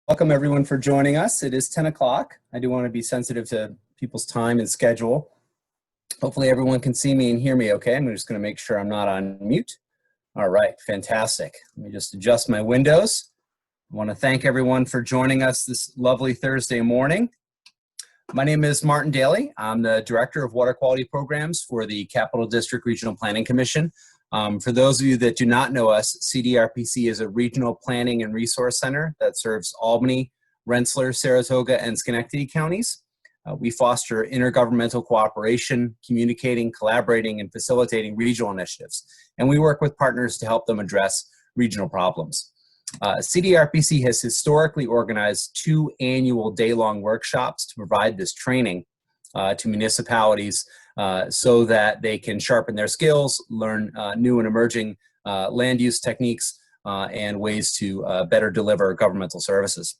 Welcome everyone for joining us. It is 10 o'clock. I do want to be sensitive to people's time and schedule. Hopefully everyone can see me and hear me okay. I'm just going to make sure I'm not on mute. All right, fantastic. Let me just adjust my windows. I want to thank everyone for joining us this lovely Thursday morning. My name is Martin Daly. I'm the Director of Water Quality Programs for the Capital District Regional Planning Commission. For those of you that do not know us, CDRPC is a regional planning and resource center that serves Albany, Rensselaer, Saratoga, and Schenectady counties. We foster intergovernmental cooperation, communicating, collaborating, and facilitating regional initiatives. And we work with partners to help them address regional problems. CDRPC has historically organized 2 annual day-long workshops to provide this training to municipalities so that they can sharpen their skills, learn new and emerging land use techniques, and ways to better deliver governmental services.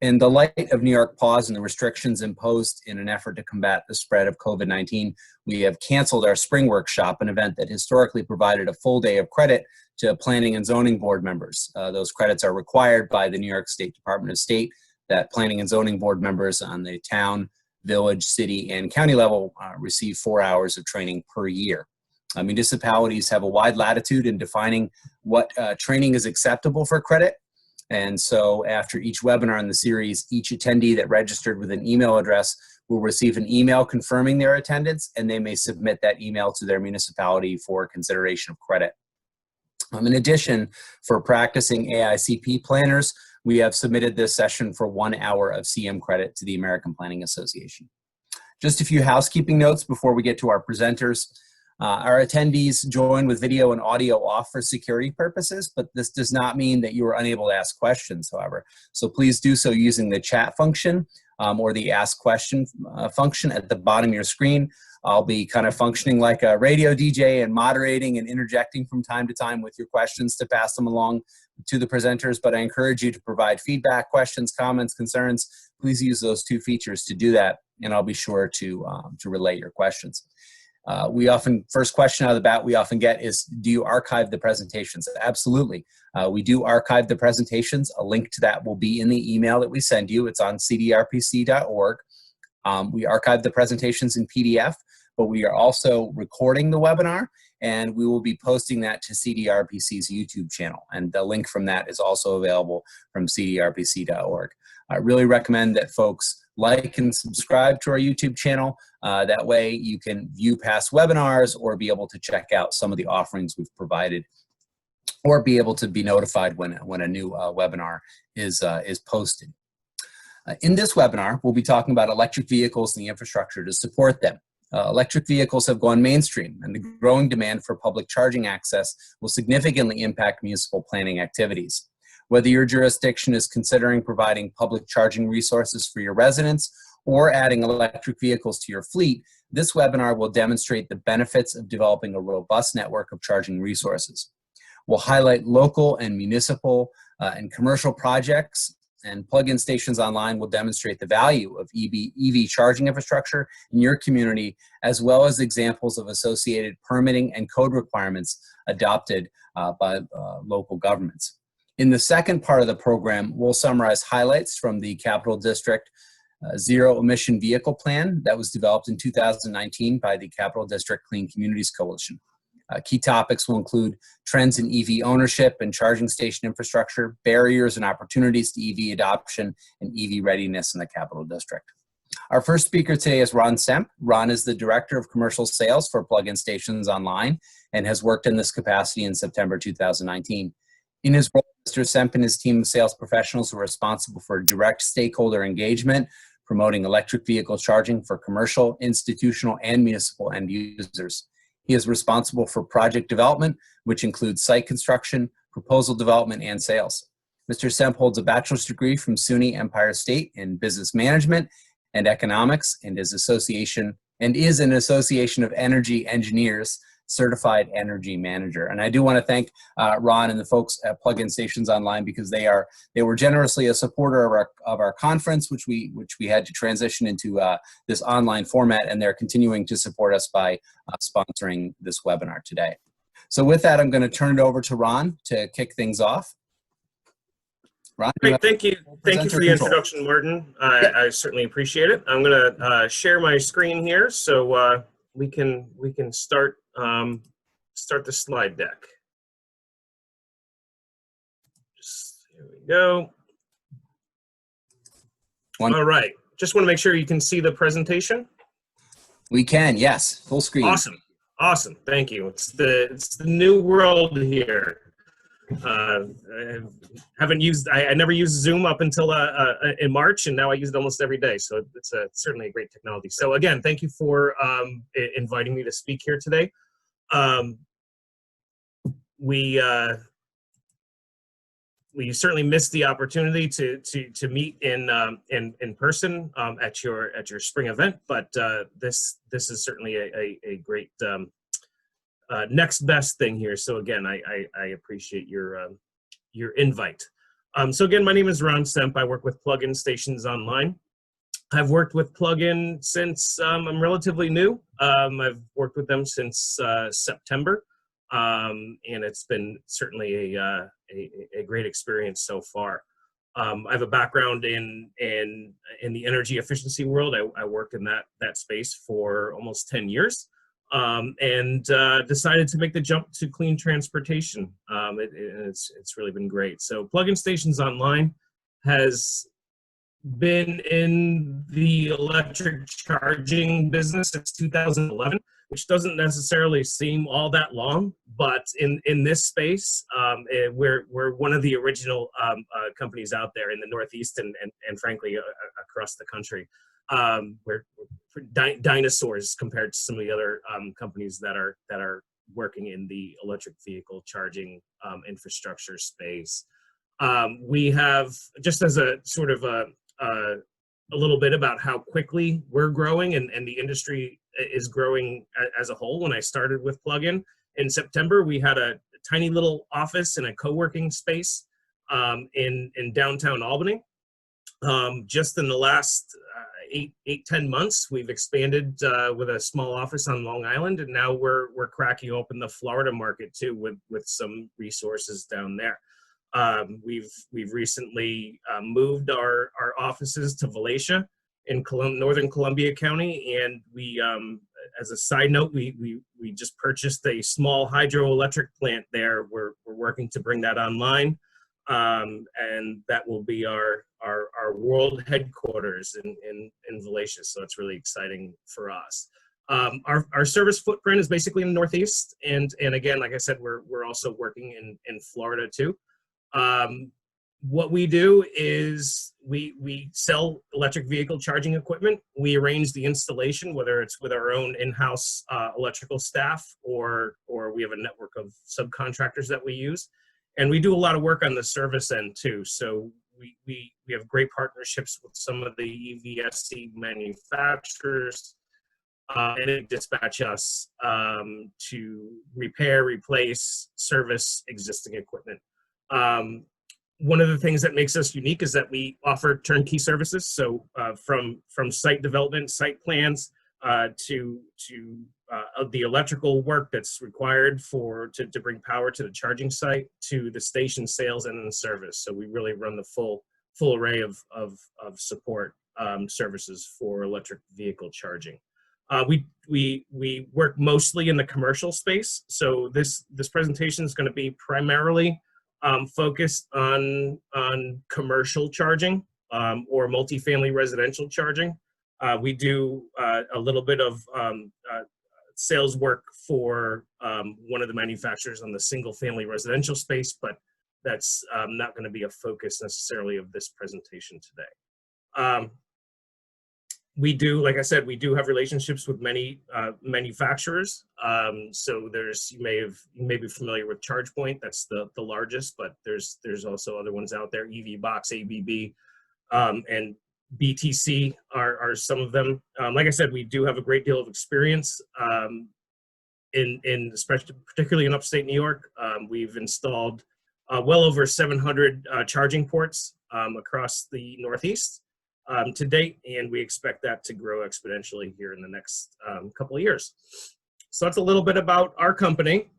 In the light of New York pause and the restrictions imposed in an effort to combat the spread of COVID-19, we have canceled our spring workshop, an event that historically provided a full day of credit to planning and zoning board members. Those credits are required by the New York State Department of State that planning and zoning board members on the town, village, city, and county level receive 4 hours of training per year. Municipalities have a wide latitude in defining what training is acceptable for credit. And so after each webinar in the series, each attendee that registered with an email address will receive an email confirming their attendance, and they may submit that email to their municipality for consideration of credit. In addition, for practicing AICP planners, we have submitted this session for 1 hour of CM credit to the American Planning Association. Just a few housekeeping notes before we get to our presenters. Our attendees join with video and audio off for security purposes, but this does not mean that you are unable to ask questions, however. So please do so using the chat function or the ask question function at the bottom of your screen. I'll be kind of functioning like a radio DJ and moderating and interjecting from time to time with your questions to pass them along to the presenters, but I encourage you to provide feedback, questions, comments, concerns. Please use those 2 features to do that, and I'll be sure to relay your questions. First question out of the bat we often get is, do you archive the presentations? Absolutely. We do archive the presentations. A link to that will be in the email that we send you. It's on cdrpc.org. We archive the presentations in PDF, but we are also recording the webinar, and we will be posting that to CDRPC's YouTube channel. And the link from that is also available from cdrpc.org. I really recommend that folks like and subscribe to our YouTube channel. That way you can view past webinars or be able to check out some of the offerings we've provided, or be able to be notified when a new webinar is posted. In this webinar, we'll be talking about electric vehicles and the infrastructure to support them. Electric vehicles have gone mainstream, and the growing demand for public charging access will significantly impact municipal planning activities. Whether your jurisdiction is considering providing public charging resources for your residents or adding electric vehicles to your fleet, this webinar will demonstrate the benefits of developing a robust network of charging resources. We'll highlight local and municipal and commercial projects, and plug-in stations online will demonstrate the value of EV charging infrastructure in your community, as well as examples of associated permitting and code requirements adopted by local governments. In the second part of the program, we'll summarize highlights from the Capital District Zero Emission Vehicle Plan that was developed in 2019 by the Capital District Clean Communities Coalition. Key topics will include trends in EV ownership and charging station infrastructure, barriers and opportunities to EV adoption, and EV readiness in the Capital District. Our first speaker today is Ron Semp. Ron is the Director of Commercial Sales for Plug-in Stations Online and has worked in this capacity in September 2019. In his role, Mr. Semp and his team of sales professionals are responsible for direct stakeholder engagement, promoting electric vehicle charging for commercial, institutional, and municipal end users. He is responsible for project development, which includes site construction, proposal development, and sales. Mr. Semp holds a bachelor's degree from SUNY Empire State in business management and economics, and is an association of energy engineers certified energy manager. And I do want to thank Ron and the folks at Plug-in Stations Online, because they were generously a supporter of our conference, which we had to transition into this online format, and they're continuing to support us by sponsoring this webinar today. So with that, I'm going to turn it over to Ron to kick things off. Ron, you Great, have thank you. Thank you presenter for the control. introduction, Martin. Yep. I certainly appreciate it. I'm going to share my screen here so we can start start the slide deck. Just here we go. All right. Just want to make sure you can see the presentation. We can, yes, full screen. Awesome, awesome. Thank you. It's the new world here. I never used Zoom up until in March, and now I use it almost every day. So it's certainly a great technology. So again, thank you for inviting me to speak here today. We certainly missed the opportunity to meet in person at your spring event, but this is certainly a great next best thing here. So again, I appreciate your invite. So again, my name is Ron Stemp. I work with Plugin Stations Online. I've worked with Plugin since I'm relatively new. I've worked with them since September, and it's been certainly a great experience so far. I have a background in the energy efficiency world. I worked in that space for almost 10 years. And decided to make the jump to clean transportation. It's really been great. So Plugin Stations Online has been in the electric charging business since 2011, which doesn't necessarily seem all that long, but in this space, we're one of the original companies out there in the Northeast and frankly across the country. We're dinosaurs compared to some of the other companies that are working in the electric vehicle charging infrastructure space. We have, just as a sort of a little bit about how quickly we're growing and the industry is growing as a whole. When I started with Plugin in September, we had a tiny little office in a co-working space in downtown Albany. Just in the last 8-10 months, we've expanded with a small office on Long Island, and now we're cracking open the Florida market too with some resources down there. We've recently moved our offices to Volusia in northern Columbia County, and we, as a side note, we just purchased a small hydroelectric plant there. We're working to bring that online, and that will be our world headquarters in Volusia. So it's really exciting for us. Our service footprint is basically in the Northeast, and again, like I said, we're also working in Florida too. What we do is we sell electric vehicle charging equipment. We arrange the installation, whether it's with our own in-house electrical staff or we have a network of subcontractors that we use. And we do a lot of work on the service end too. So we have great partnerships with some of the EVSC manufacturers, and they dispatch us to repair, replace, service existing equipment. One of the things that makes us unique is that we offer turnkey services. So from site development, site plans, to the electrical work that's required to bring power to the charging site, to the station sales and the service. So we really run the full array of support services for electric vehicle charging. We work mostly in the commercial space. So this presentation is going to be primarily focused on commercial charging or multifamily residential charging. We do a little bit of sales work for one of the manufacturers on the single family residential space, but that's not going to be a focus necessarily of this presentation today. We do, like I said, we do have relationships with many manufacturers. So you may be familiar with ChargePoint. That's the largest, but there's also other ones out there. EV Box, ABB, and BTC are some of them. Like I said, we do have a great deal of experience especially particularly in upstate New York. We've installed well over 700 charging ports across the Northeast to date, and we expect that to grow exponentially here in the next couple of years. So that's a little bit about our company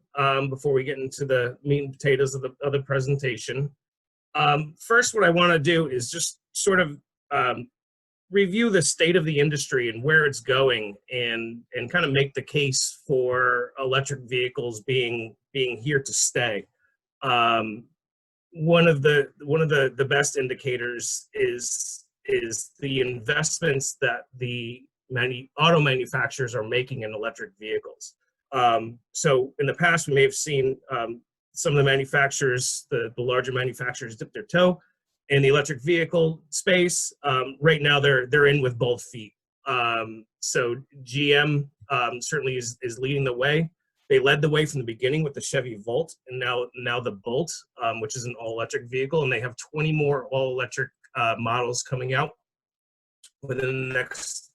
before we get into the meat and potatoes of the presentation. First, what I want to do is just sort of review the state of the industry and where it's going, and kind of make the case for electric vehicles being here to stay. One of the best indicators is the investments that the auto manufacturers are making in electric vehicles. So in the past, we may have seen some of the manufacturers, the larger manufacturers, dip their toe in the electric vehicle space. Right now, they're in with both feet. So GM certainly is leading the way. They led the way from the beginning with the Chevy Volt, and now the Bolt, which is an all-electric vehicle, and they have 20 more all-electric models coming out within the next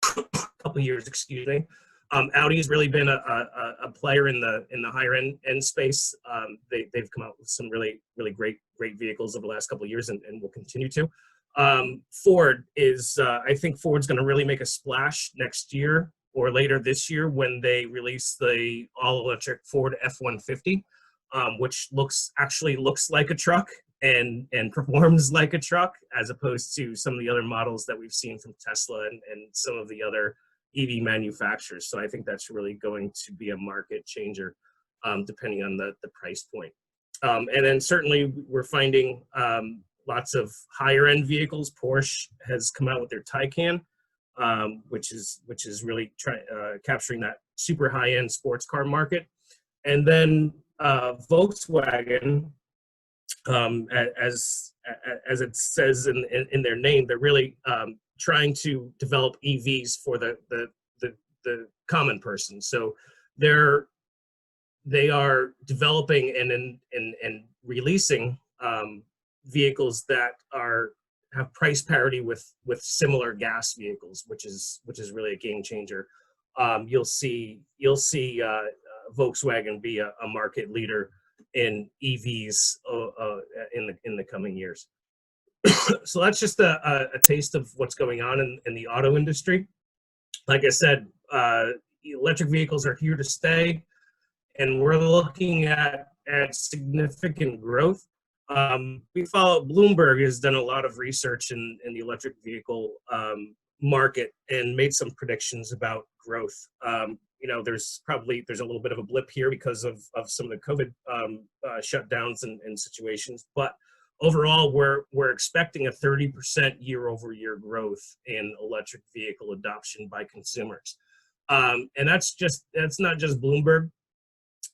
couple of years. Excuse me. Audi's really been a player in the higher end space. They've come out with some really great vehicles over the last couple of years, and will continue to. Ford is, I think Ford's going to really make a splash next year or later this year when they release the all-electric Ford F-150, which actually looks like a truck and performs like a truck, as opposed to some of the other models that we've seen from Tesla and some of the other EV manufacturers. So I think that's really going to be a market changer, depending on the price point. And then certainly we're finding lots of higher end vehicles. Porsche has come out with their Taycan, which is really capturing that super high end sports car market. And then Volkswagen, as it says in their name, they're really trying to develop EVs for the common person. So they are developing and releasing vehicles that have price parity with similar gas vehicles, which is really a game changer. You'll see Volkswagen be a market leader in EVs in the coming years. So that's just a taste of what's going on in the auto industry. Like I said, electric vehicles are here to stay, and we're looking at significant growth. We follow Bloomberg has done a lot of research in the electric vehicle market and made some predictions about growth. There's a little bit of a blip here because of some of the COVID shutdowns and situations, but overall, we're expecting a 30% year-over-year growth in electric vehicle adoption by consumers, and that's not just Bloomberg.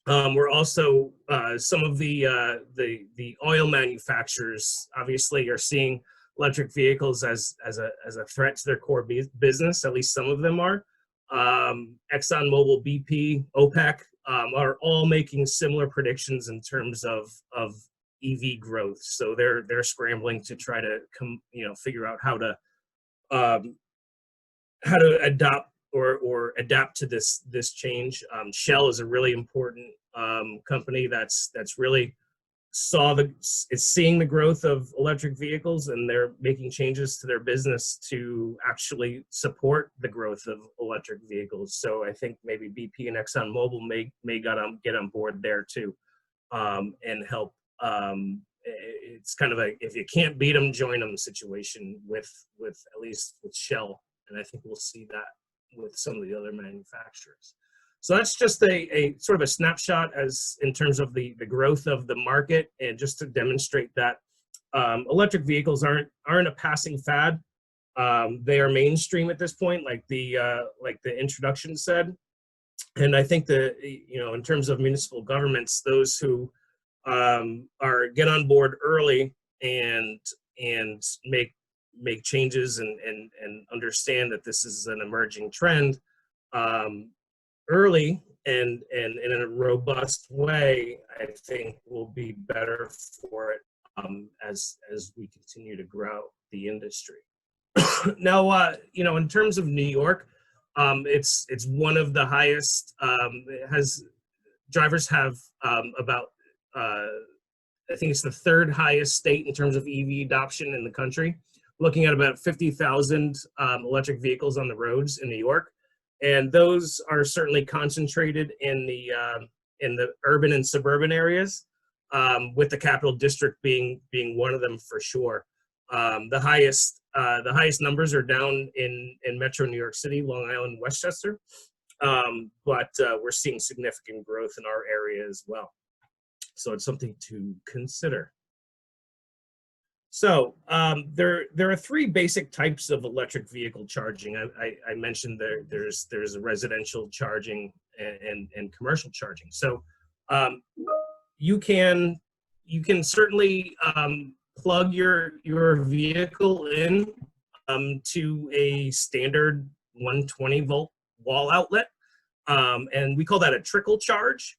We're also some of the oil manufacturers obviously are seeing electric vehicles as a threat to their core business. At least some of them are. ExxonMobil, BP, OPEC are all making similar predictions in terms of EV growth. So they're scrambling to try to figure out how to adopt or adapt to this change. Shell is a really important company that's really is seeing the growth of electric vehicles, and they're making changes to their business to actually support the growth of electric vehicles. So I think maybe BP and ExxonMobil may get on board there too, and help. It's kind of a if you can't beat them, join them situation with at least with Shell, and I think we'll see that with some of the other manufacturers. So that's just a sort of a snapshot as in terms of the growth of the market, and just to demonstrate that electric vehicles aren't a passing fad. They are mainstream at this point, like the introduction said. And I think in terms of municipal governments, those who get on board early and make changes and understand that this is an emerging trend early and in a robust way, I think will be better for it as we continue to grow the industry. Now, in terms of New York, it's one of the highest. Drivers have about I think it's the third highest state in terms of EV adoption in the country, looking at about 50,000 electric vehicles on the roads in New York. And those are certainly concentrated in the urban and suburban areas. with the Capital District being one of them for sure. The highest numbers are down in Metro New York City, Long Island, Westchester, but we're seeing significant growth in our area as well. So it's something to consider. So there are three basic types of electric vehicle charging. I mentioned there's a residential charging and commercial charging. So you can certainly plug your vehicle in to a standard 120 volt wall outlet, and we call that a trickle charge.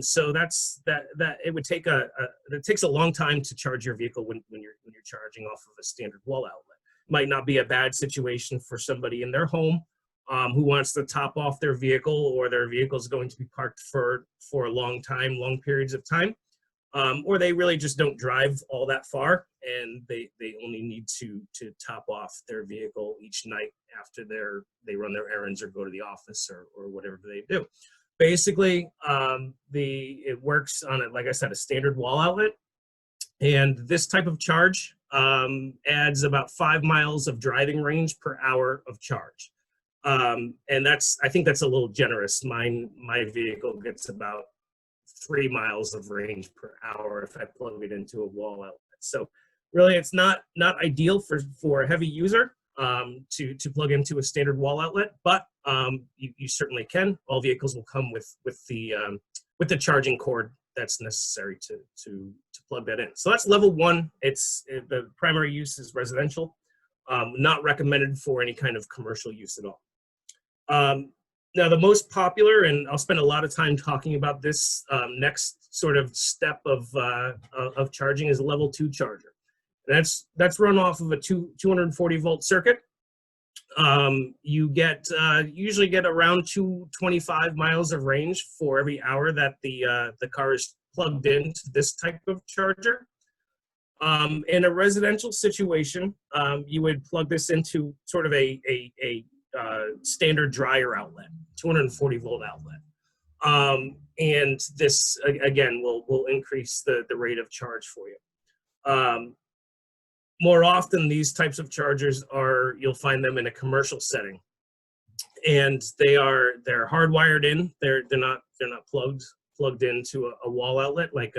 So that's that it would take it takes a long time to charge your vehicle when you're charging off of a standard wall outlet. Might not be a bad situation for somebody in their home who wants to top off their vehicle, or their vehicle is going to be parked for a long periods of time, or they really just don't drive all that far and they only need to top off their vehicle each night after they run their errands or go to the office or whatever they do. Basically, it works on like I said, a standard wall outlet, and this type of charge adds about 5 miles of driving range per hour of charge, and I think that's a little generous. My vehicle gets about 3 miles of range per hour if I plug it into a wall outlet. So really, it's not ideal for a heavy user to plug into a standard wall outlet, but you certainly can. All vehicles will come with the charging cord that's necessary to plug that in. So that's level one. The primary use is residential, not recommended for any kind of commercial use at all. Now, the most popular, and I'll spend a lot of time talking about this next sort of step of charging, is a level 2 charger. That's run off of a 240 volt circuit. You usually get around 225 miles of range for every hour that the car is plugged into this type of charger. In a residential situation, you would plug this into sort of a standard dryer outlet, 240 volt outlet. And this, again, will increase the rate of charge for you. More often, these types of chargers you'll find them in a commercial setting, and they're hardwired in. They're not plugged into a wall outlet like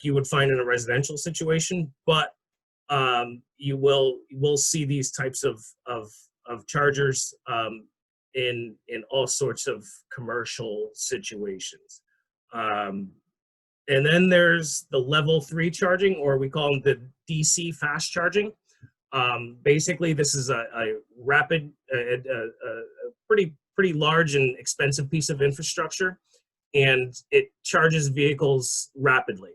you would find in a residential situation. But you will see these types of chargers in all sorts of commercial situations. And then there's the level 3 charging, or we call them the DC fast charging. Basically, this is a rapid, pretty large and expensive piece of infrastructure, and it charges vehicles rapidly.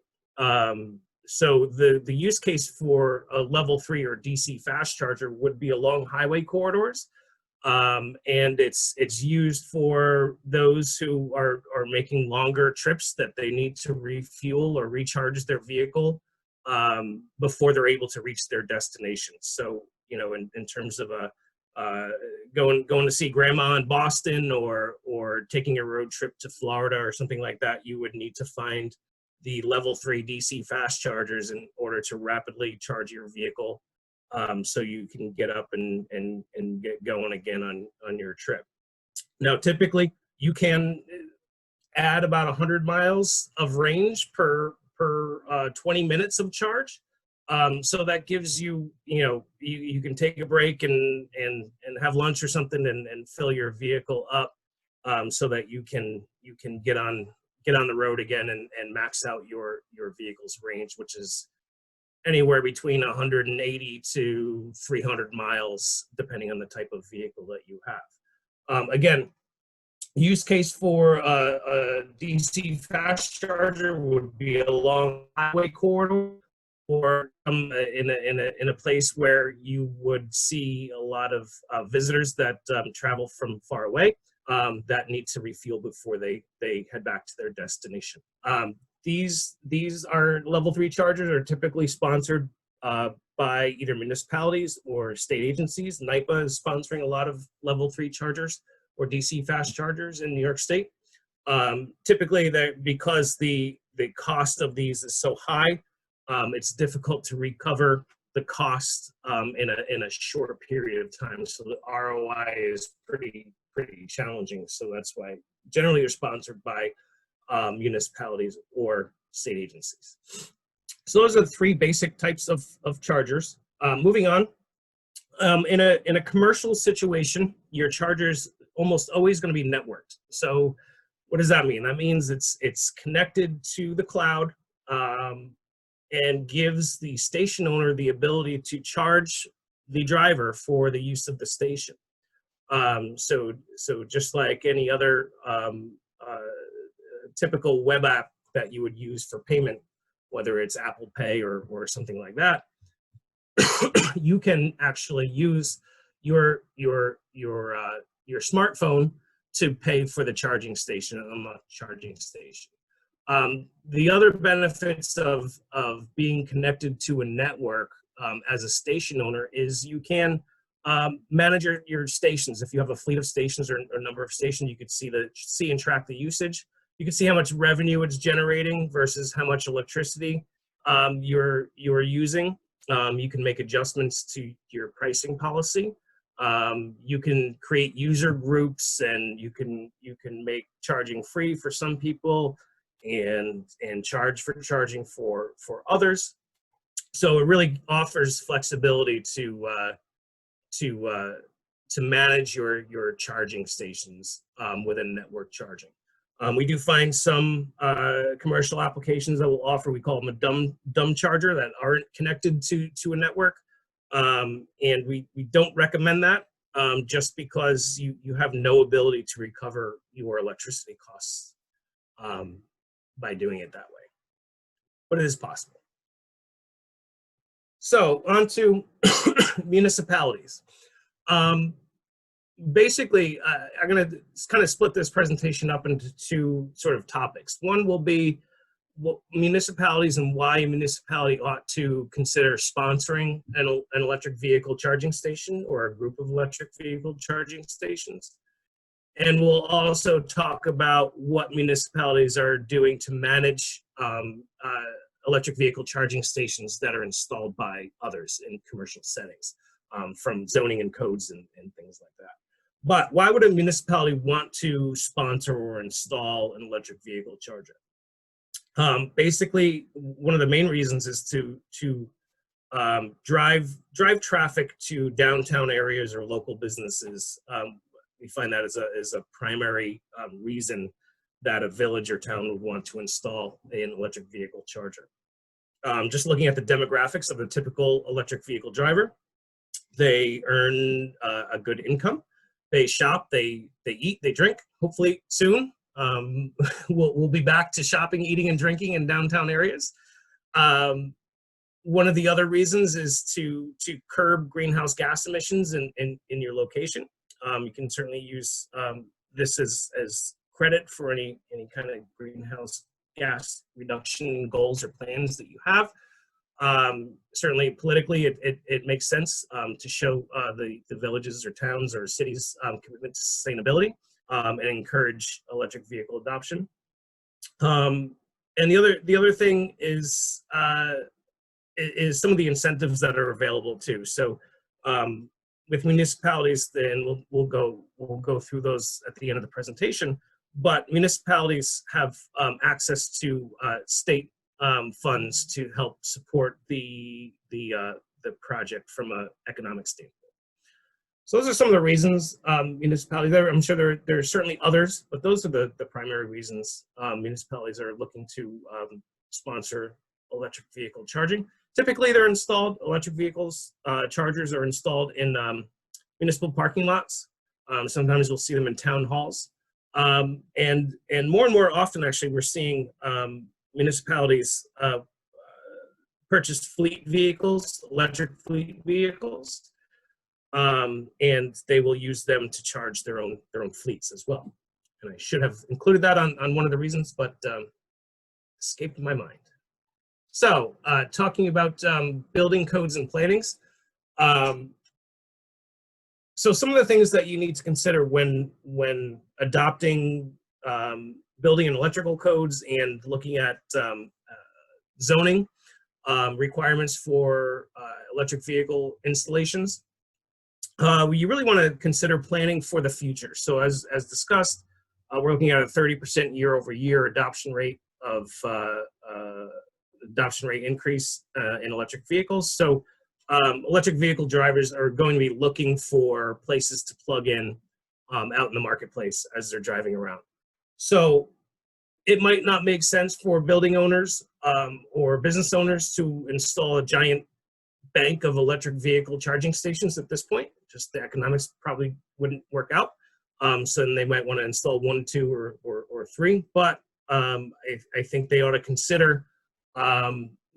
So the use case for a level 3 or DC fast charger would be along highway corridors. And it's used for those who are making longer trips that they need to refuel or recharge their vehicle before they're able to reach their destination. So, in terms of going to see grandma in Boston or taking a road trip to Florida or something like that, you would need to find the level 3 DC fast chargers in order to rapidly charge your vehicle, so you can get up and get going again on your trip. Now, typically, you can add about 100 miles of range per 20 minutes of charge. So that gives you, you can take a break and have lunch or something and fill your vehicle up, so that you can get on the road again and max out your vehicle's range, which is anywhere between 180 to 300 miles, depending on the type of vehicle that you have. Again, use case for a DC fast charger would be along highway corridor, or in a place where you would see a lot of visitors that travel from far away, that need to refuel before they head back to their destination. These are level 3 chargers are typically sponsored by either municipalities or state agencies. NYPA is sponsoring a lot of level 3 chargers or DC fast chargers in New York State. Typically, because the the cost of these is so high, it's difficult to recover the cost in a short period of time. So the ROI is pretty challenging. So that's why generally you're sponsored by municipalities or state agencies. So those are the three basic types of chargers. Moving on, in a commercial situation, your charger's almost always going to be networked. So what does that mean? That means it's connected to the cloud and gives the station owner the ability to charge the driver for the use of the station. So just like any other typical web app that you would use for payment, whether it's Apple Pay or something like that, you can actually use your smartphone to pay for the charging station on the charging station. The other benefits of being connected to a network as a station owner is you can manage your stations. If you have a fleet of stations or a number of stations, you could see and track the usage. You can see how much revenue it's generating versus how much electricity you're using. You can make adjustments to your pricing policy. You can create user groups, and you can make charging free for some people and charge for charging for others. So it really offers flexibility to manage your charging stations within network charging. We do find some commercial applications that will offer, we call them a dumb charger, that aren't connected to a network. And we don't recommend that just because you have no ability to recover your electricity costs by doing it that way. But it is possible. So on to municipalities. Basically, I'm going to kind of split this presentation up into two sort of topics. One will be what municipalities and why a municipality ought to consider sponsoring an electric vehicle charging station or a group of electric vehicle charging stations. And we'll also talk about what municipalities are doing to manage electric vehicle charging stations that are installed by others in commercial settings, from zoning and codes and things like that. But why would a municipality want to sponsor or install an electric vehicle charger? Basically, one of the main reasons is to drive traffic to downtown areas or local businesses. We find that as a primary reason that a village or town would want to install an electric vehicle charger. Just looking at the demographics of a typical electric vehicle driver, they earn a good income. They shop, they eat, they drink, hopefully soon. We'll be back to shopping, eating, and drinking in downtown areas. One of the other reasons is to curb greenhouse gas emissions in your location. You can certainly use this as credit for any kind of greenhouse gas reduction goals or plans that you have. Certainly politically, it makes sense to show the villages or towns or cities' commitment to sustainability and encourage electric vehicle adoption. And the other thing is some of the incentives that are available too. So with municipalities, then we'll go through those at the end of the presentation. But municipalities have access to state funds to help support the project from an economic standpoint. So those are some of the reasons municipalities. I'm sure there are certainly others, but those are the primary reasons municipalities are looking to sponsor electric vehicle charging. Typically, they're installed. Electric vehicles chargers are installed in municipal parking lots. Sometimes we'll see them in town halls, and more often, actually, we're seeing municipalities purchase fleet vehicles, electric fleet vehicles, and they will use them to charge their own fleets as well. And I should have included that on one of the reasons, but escaped my mind. So talking about building codes and plannings. So some of the things that you need to consider when adopting building and electrical codes and looking at zoning requirements for electric vehicle installations. You really want to consider planning for the future. So as discussed, we're looking at a 30% year-over-year adoption rate increase in electric vehicles. So electric vehicle drivers are going to be looking for places to plug in out in the marketplace as they're driving around. So it might not make sense for building owners or business owners to install a giant bank of electric vehicle charging stations at this point. Just the economics probably wouldn't work out. So then they might want to install 1, 2, or 3. But I think they ought to consider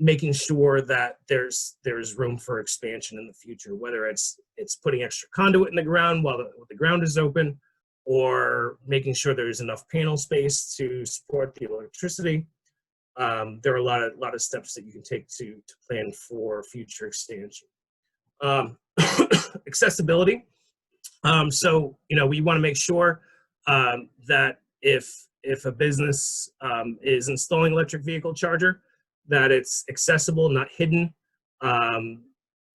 making sure that there's room for expansion in the future, whether it's putting extra conduit in the ground while the ground is open, or making sure there's enough panel space to support the electricity. There are a lot of steps that you can take to plan for future expansion. Accessibility. So we want to make sure that if a business is installing electric vehicle charger, that it's accessible, not hidden, and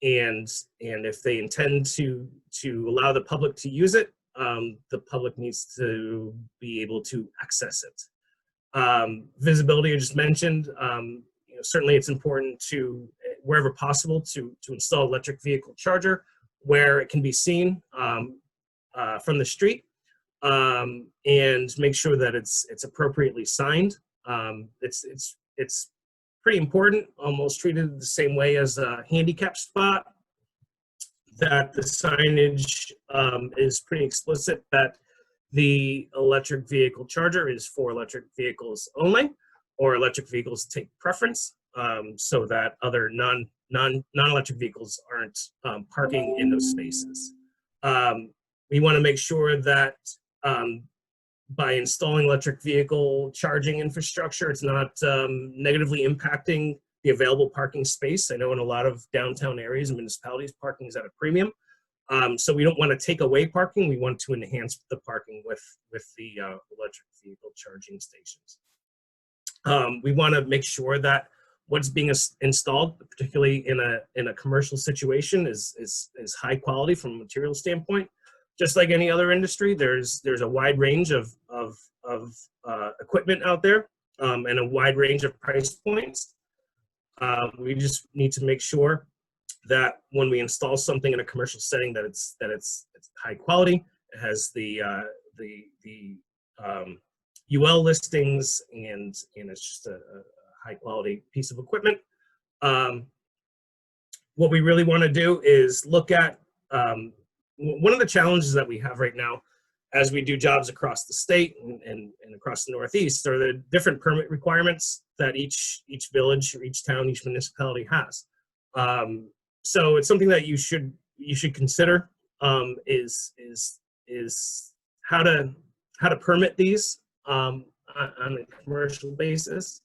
if they intend to allow the public to use it, the public needs to be able to access it. Visibility I just mentioned. Certainly it's important to, wherever possible, to install electric vehicle charger where it can be seen from the street, and make sure that it's appropriately signed. It's pretty important, almost treated the same way as a handicap spot, that the signage is pretty explicit that the electric vehicle charger is for electric vehicles only, or electric vehicles take preference, so that other non-electric vehicles aren't parking in those spaces. We want to make sure that by installing electric vehicle charging infrastructure, it's not negatively impacting the available parking space. I know in a lot of downtown areas and municipalities, parking is at a premium. So we don't want to take away parking. We want to enhance the parking with the electric vehicle charging stations. We want to make sure that what's being installed, particularly in a commercial situation, is high quality from a material standpoint. Just like any other industry, there's a wide range of equipment out there, and a wide range of price points. We just need to make sure that when we install something in a commercial setting, that it's high quality. It has the UL listings, and it's just a high quality piece of equipment. What we really want to do is look at one of the challenges that we have right now as we do jobs across the state and across the Northeast are the different permit requirements that each village or each town, each municipality has. So it's something that you should consider, is how to permit these on a commercial basis.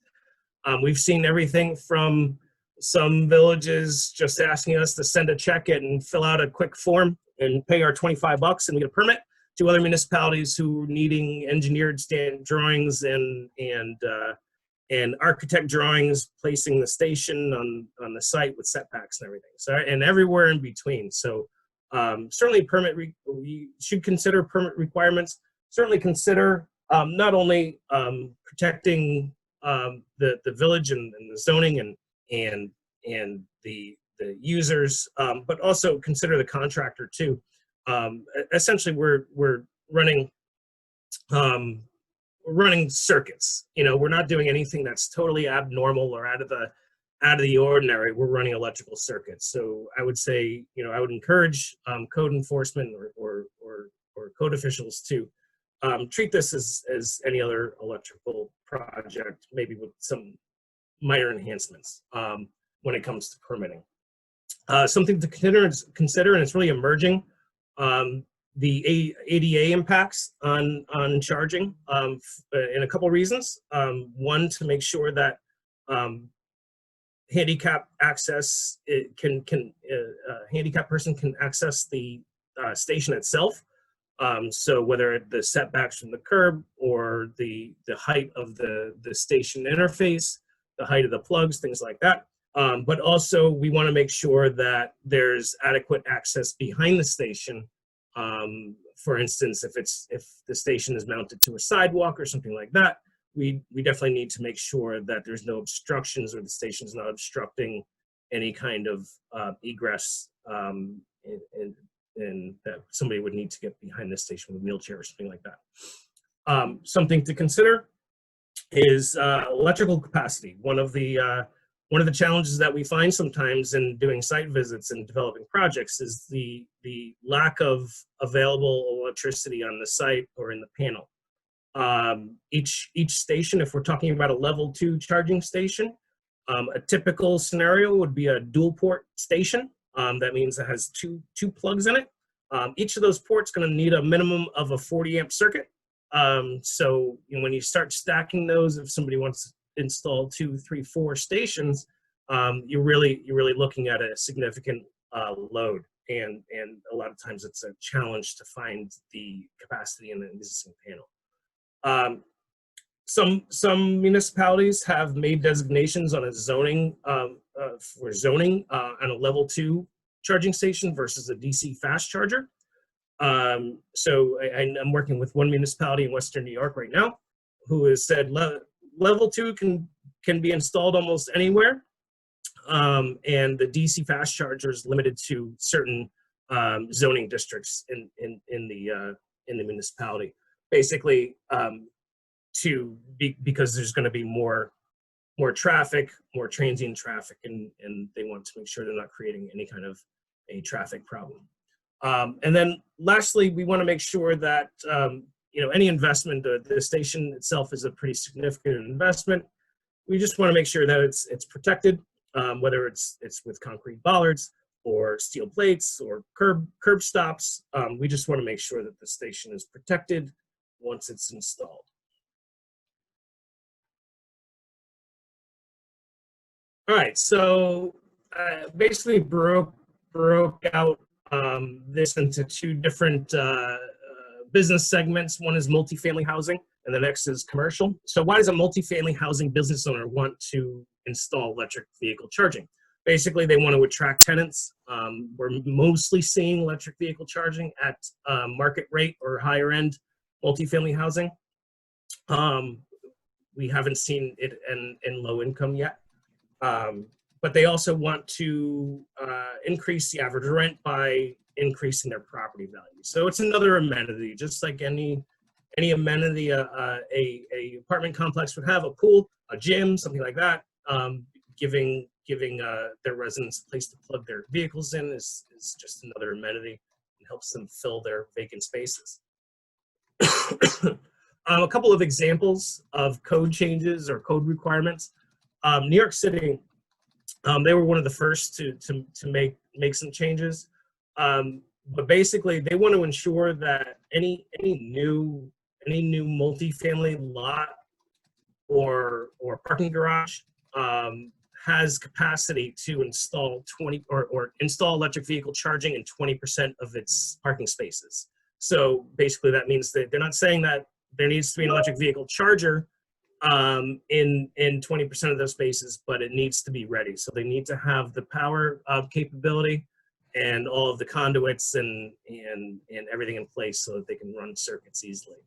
We've seen everything from some villages just asking us to send a check and fill out a quick form and pay our $25 and we get a permit, to other municipalities who are needing engineered standard drawings and architect drawings, placing the station on the site with setbacks and everything. So, and everywhere in between. So certainly we should consider permit requirements. Certainly consider not only protecting the village and the zoning and the users, but also consider the contractor too. Essentially, we're running circuits. We're not doing anything that's totally abnormal or out of the ordinary. We're running electrical circuits. So I would say, I would encourage code enforcement or code officials to treat this as any other electrical project, maybe with some minor enhancements when it comes to permitting. Something to consider, and it's really emerging, the ADA impacts on charging, in a couple reasons. One, to make sure that handicap access, handicap person can access the station itself. So whether the setbacks from the curb or the height of the station interface, the height of the plugs, things like that. But also we want to make sure that there's adequate access behind the station. For instance, if the station is mounted to a sidewalk or something like that, we definitely need to make sure that there's no obstructions or the station's not obstructing any kind of egress, and that somebody would need to get behind the station with a wheelchair or something like that. Something to consider is electrical capacity. One of the challenges that we find sometimes in doing site visits and developing projects is the lack of available electricity on the site or in the panel. Each station, if we're talking about a level 2 charging station, a typical scenario would be a dual port station. That means it has two plugs in it. Each of those ports going to need a minimum of a 40 amp circuit. So when you start stacking those, if somebody wants to install 2, 3, 4 stations, you're really looking at a significant load, and a lot of times it's a challenge to find the capacity in the existing panel. Some municipalities have made designations on a zoning for zoning on a level 2 charging station versus a DC fast charger. So I'm working with one municipality in Western New York right now who has said level 2 can be installed almost anywhere, and the DC fast charger is limited to certain zoning districts in the municipality. Basically, because there's going to be more traffic, more transient traffic, and they want to make sure they're not creating any kind of a traffic problem. And then lastly, we want to make sure that any investment, the station itself is a pretty significant investment. We just want to make sure that it's protected, whether it's with concrete bollards or steel plates or curb stops. We just want to make sure that the station is protected once it's installed. All right, so basically broke out this into 2 different business segments. One is multifamily housing, and the next is commercial. So why does a multifamily housing business owner want to install electric vehicle charging? Basically, they want to attract tenants. We're mostly seeing electric vehicle charging at market rate or higher end multifamily housing. We haven't seen it in low income yet. But they also want to increase the average rent by increasing their property value. So it's another amenity, just like any amenity a apartment complex would have: a pool, a gym, something like that. Giving their residents a place to plug their vehicles in is just another amenity and helps them fill their vacant spaces. A couple of examples of code changes or code requirements. New York City, they were one of the first to make some changes, but basically they want to ensure that any new multifamily lot or parking garage has capacity to install install electric vehicle charging in 20% of its parking spaces. So basically that means that they're not saying that there needs to be an electric vehicle charger in 20% of those spaces, but it needs to be ready. So they need to have the power capability and all of the conduits and everything in place so that they can run circuits easily.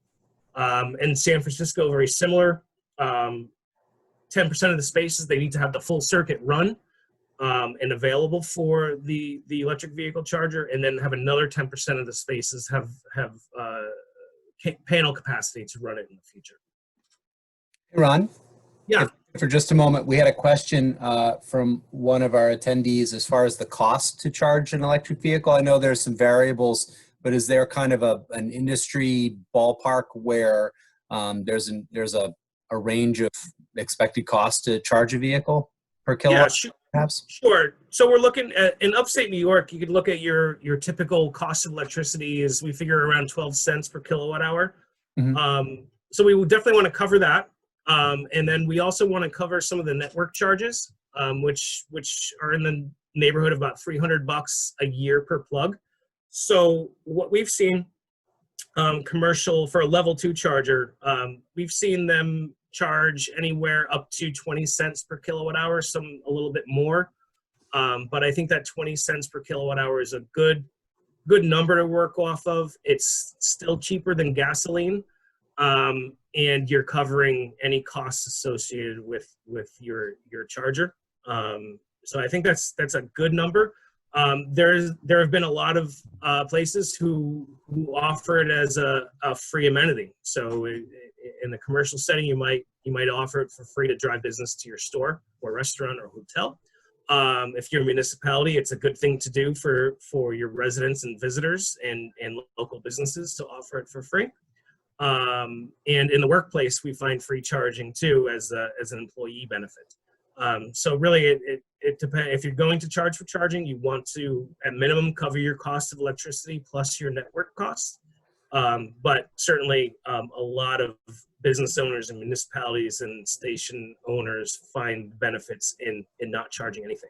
In San Francisco, very similar. 10% of the spaces, they need to have the full circuit run and available for the electric vehicle charger, and then have another 10% of the spaces have panel capacity to run it in the future. Hey, Ron? Yeah. For just a moment, we had a question from one of our attendees as far as the cost to charge an electric vehicle. I know there's some variables, but is there kind of an industry ballpark where there's a range of expected cost to charge a vehicle per kilowatt? Yeah, perhaps? Sure. So we're looking at, in upstate New York, you could look at your typical cost of electricity is, we figure, around 12 cents per kilowatt hour. Mm-hmm. So we would definitely want to cover that. And then we also want to cover some of the network charges, which are in the neighborhood of about $300 a year per plug. So what we've seen commercial for a level 2 charger, we've seen them charge anywhere up to 20 cents per kilowatt hour, some a little bit more. But I think that 20 cents per kilowatt hour is a good number to work off of. It's still cheaper than gasoline, and you're covering any costs associated with your charger. So I think that's a good number. There have been a lot of places who offer it as a free amenity. So in the commercial setting, you might offer it for free to drive business to your store or restaurant or hotel. If you're a municipality, it's a good thing to do for your residents and visitors and local businesses to offer it for free. And in the workplace, we find free charging too as an employee benefit. So really, it depends. If you're going to charge for charging, you want to, at minimum, cover your cost of electricity plus your network costs. But certainly, a lot of business owners and municipalities and station owners find benefits in not charging anything.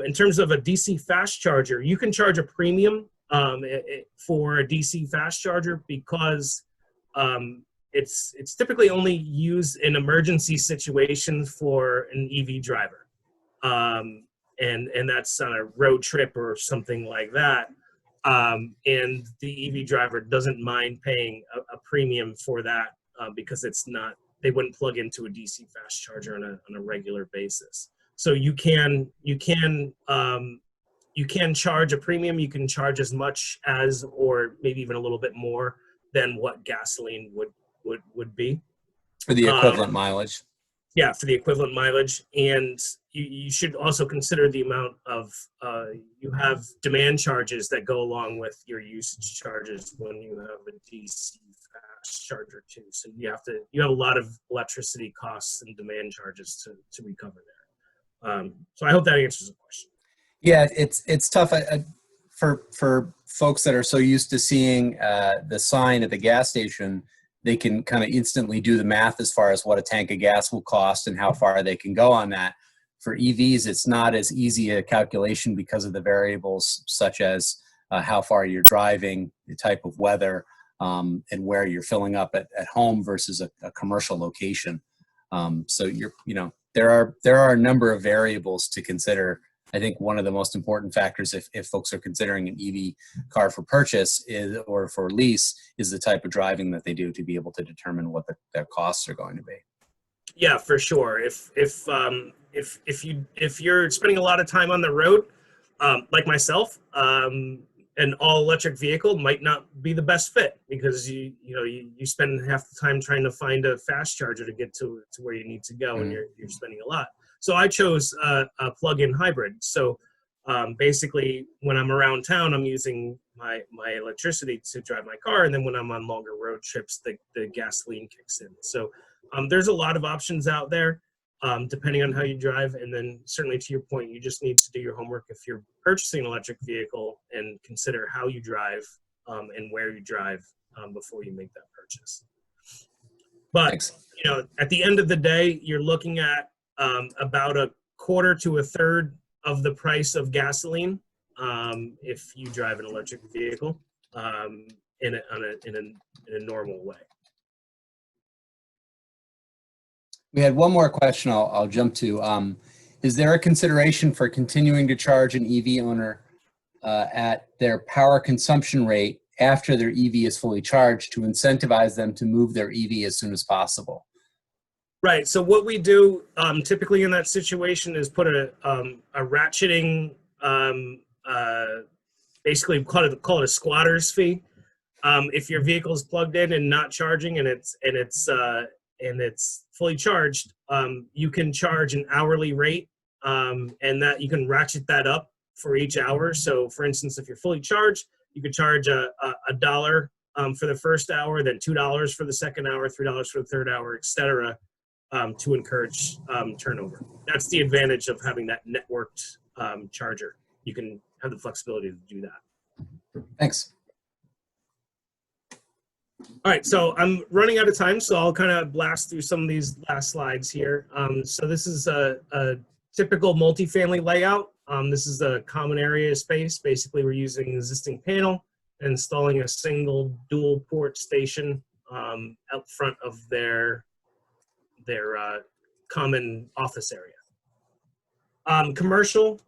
In terms of a DC fast charger, you can charge a premium for a DC fast charger because it's typically only used in emergency situations for an EV driver. And that's on a road trip or something like that. And the EV driver doesn't mind paying a premium for that because they wouldn't plug into a DC fast charger on a regular basis. So you can charge a premium. You can charge as much as, or maybe even a little bit more than what gasoline would be. For the equivalent mileage. Yeah, for the equivalent mileage. And you should also consider the amount of, you have demand charges that go along with your usage charges when you have a DC fast charger too. So you have a lot of electricity costs and demand charges to recover there. So I hope that answers the question. Yeah, it's tough for folks that are so used to seeing the sign at the gas station. They can kind of instantly do the math as far as what a tank of gas will cost and how far they can go on that. For EVs, it's not as easy a calculation because of the variables such as how far you're driving, the type of weather, and where you're filling up at home versus a commercial location. So there are a number of variables to consider. I think one of the most important factors if folks are considering an EV car for purchase or for lease is the type of driving that they do to be able to determine what their costs are going to be. Yeah, for sure. If you're spending a lot of time on the road, like myself, an all electric vehicle might not be the best fit because you spend half the time trying to find a fast charger to get to where you need to go, and you're spending a lot. So I chose a plug-in hybrid. So basically, when I'm around town, I'm using my electricity to drive my car, and then when I'm on longer road trips, the gasoline kicks in. So there's a lot of options out there, depending on how you drive. And then certainly to your point, you just need to do your homework if you're purchasing an electric vehicle and consider how you drive and where you drive before you make that purchase. But Thanks. At the end of the day, you're looking at about a quarter to a third of the price of gasoline if you drive an electric vehicle in a normal way. We had one more question I'll jump to. Is there a consideration for continuing to charge an EV owner at their power consumption rate after their EV is fully charged to incentivize them to move their EV as soon as possible? Right. So what we do typically in that situation is put a ratcheting, basically call it a squatter's fee. If your vehicle is plugged in and not charging, and it's fully charged, you can charge an hourly rate, and that you can ratchet that up for each hour. So, for instance, if you're fully charged, you could charge a $1 for the first hour, then $2 for the second hour, $3 for the third hour, etc. To encourage turnover. That's the advantage of having that networked charger. You can have the flexibility to do that. Thanks. All right, so I'm running out of time, so I'll kind of blast through some of these last slides here. So this is a typical multifamily layout. This is the common area space. Basically, we're using an existing panel. installing a single dual port station out front of their common office area. Commercial,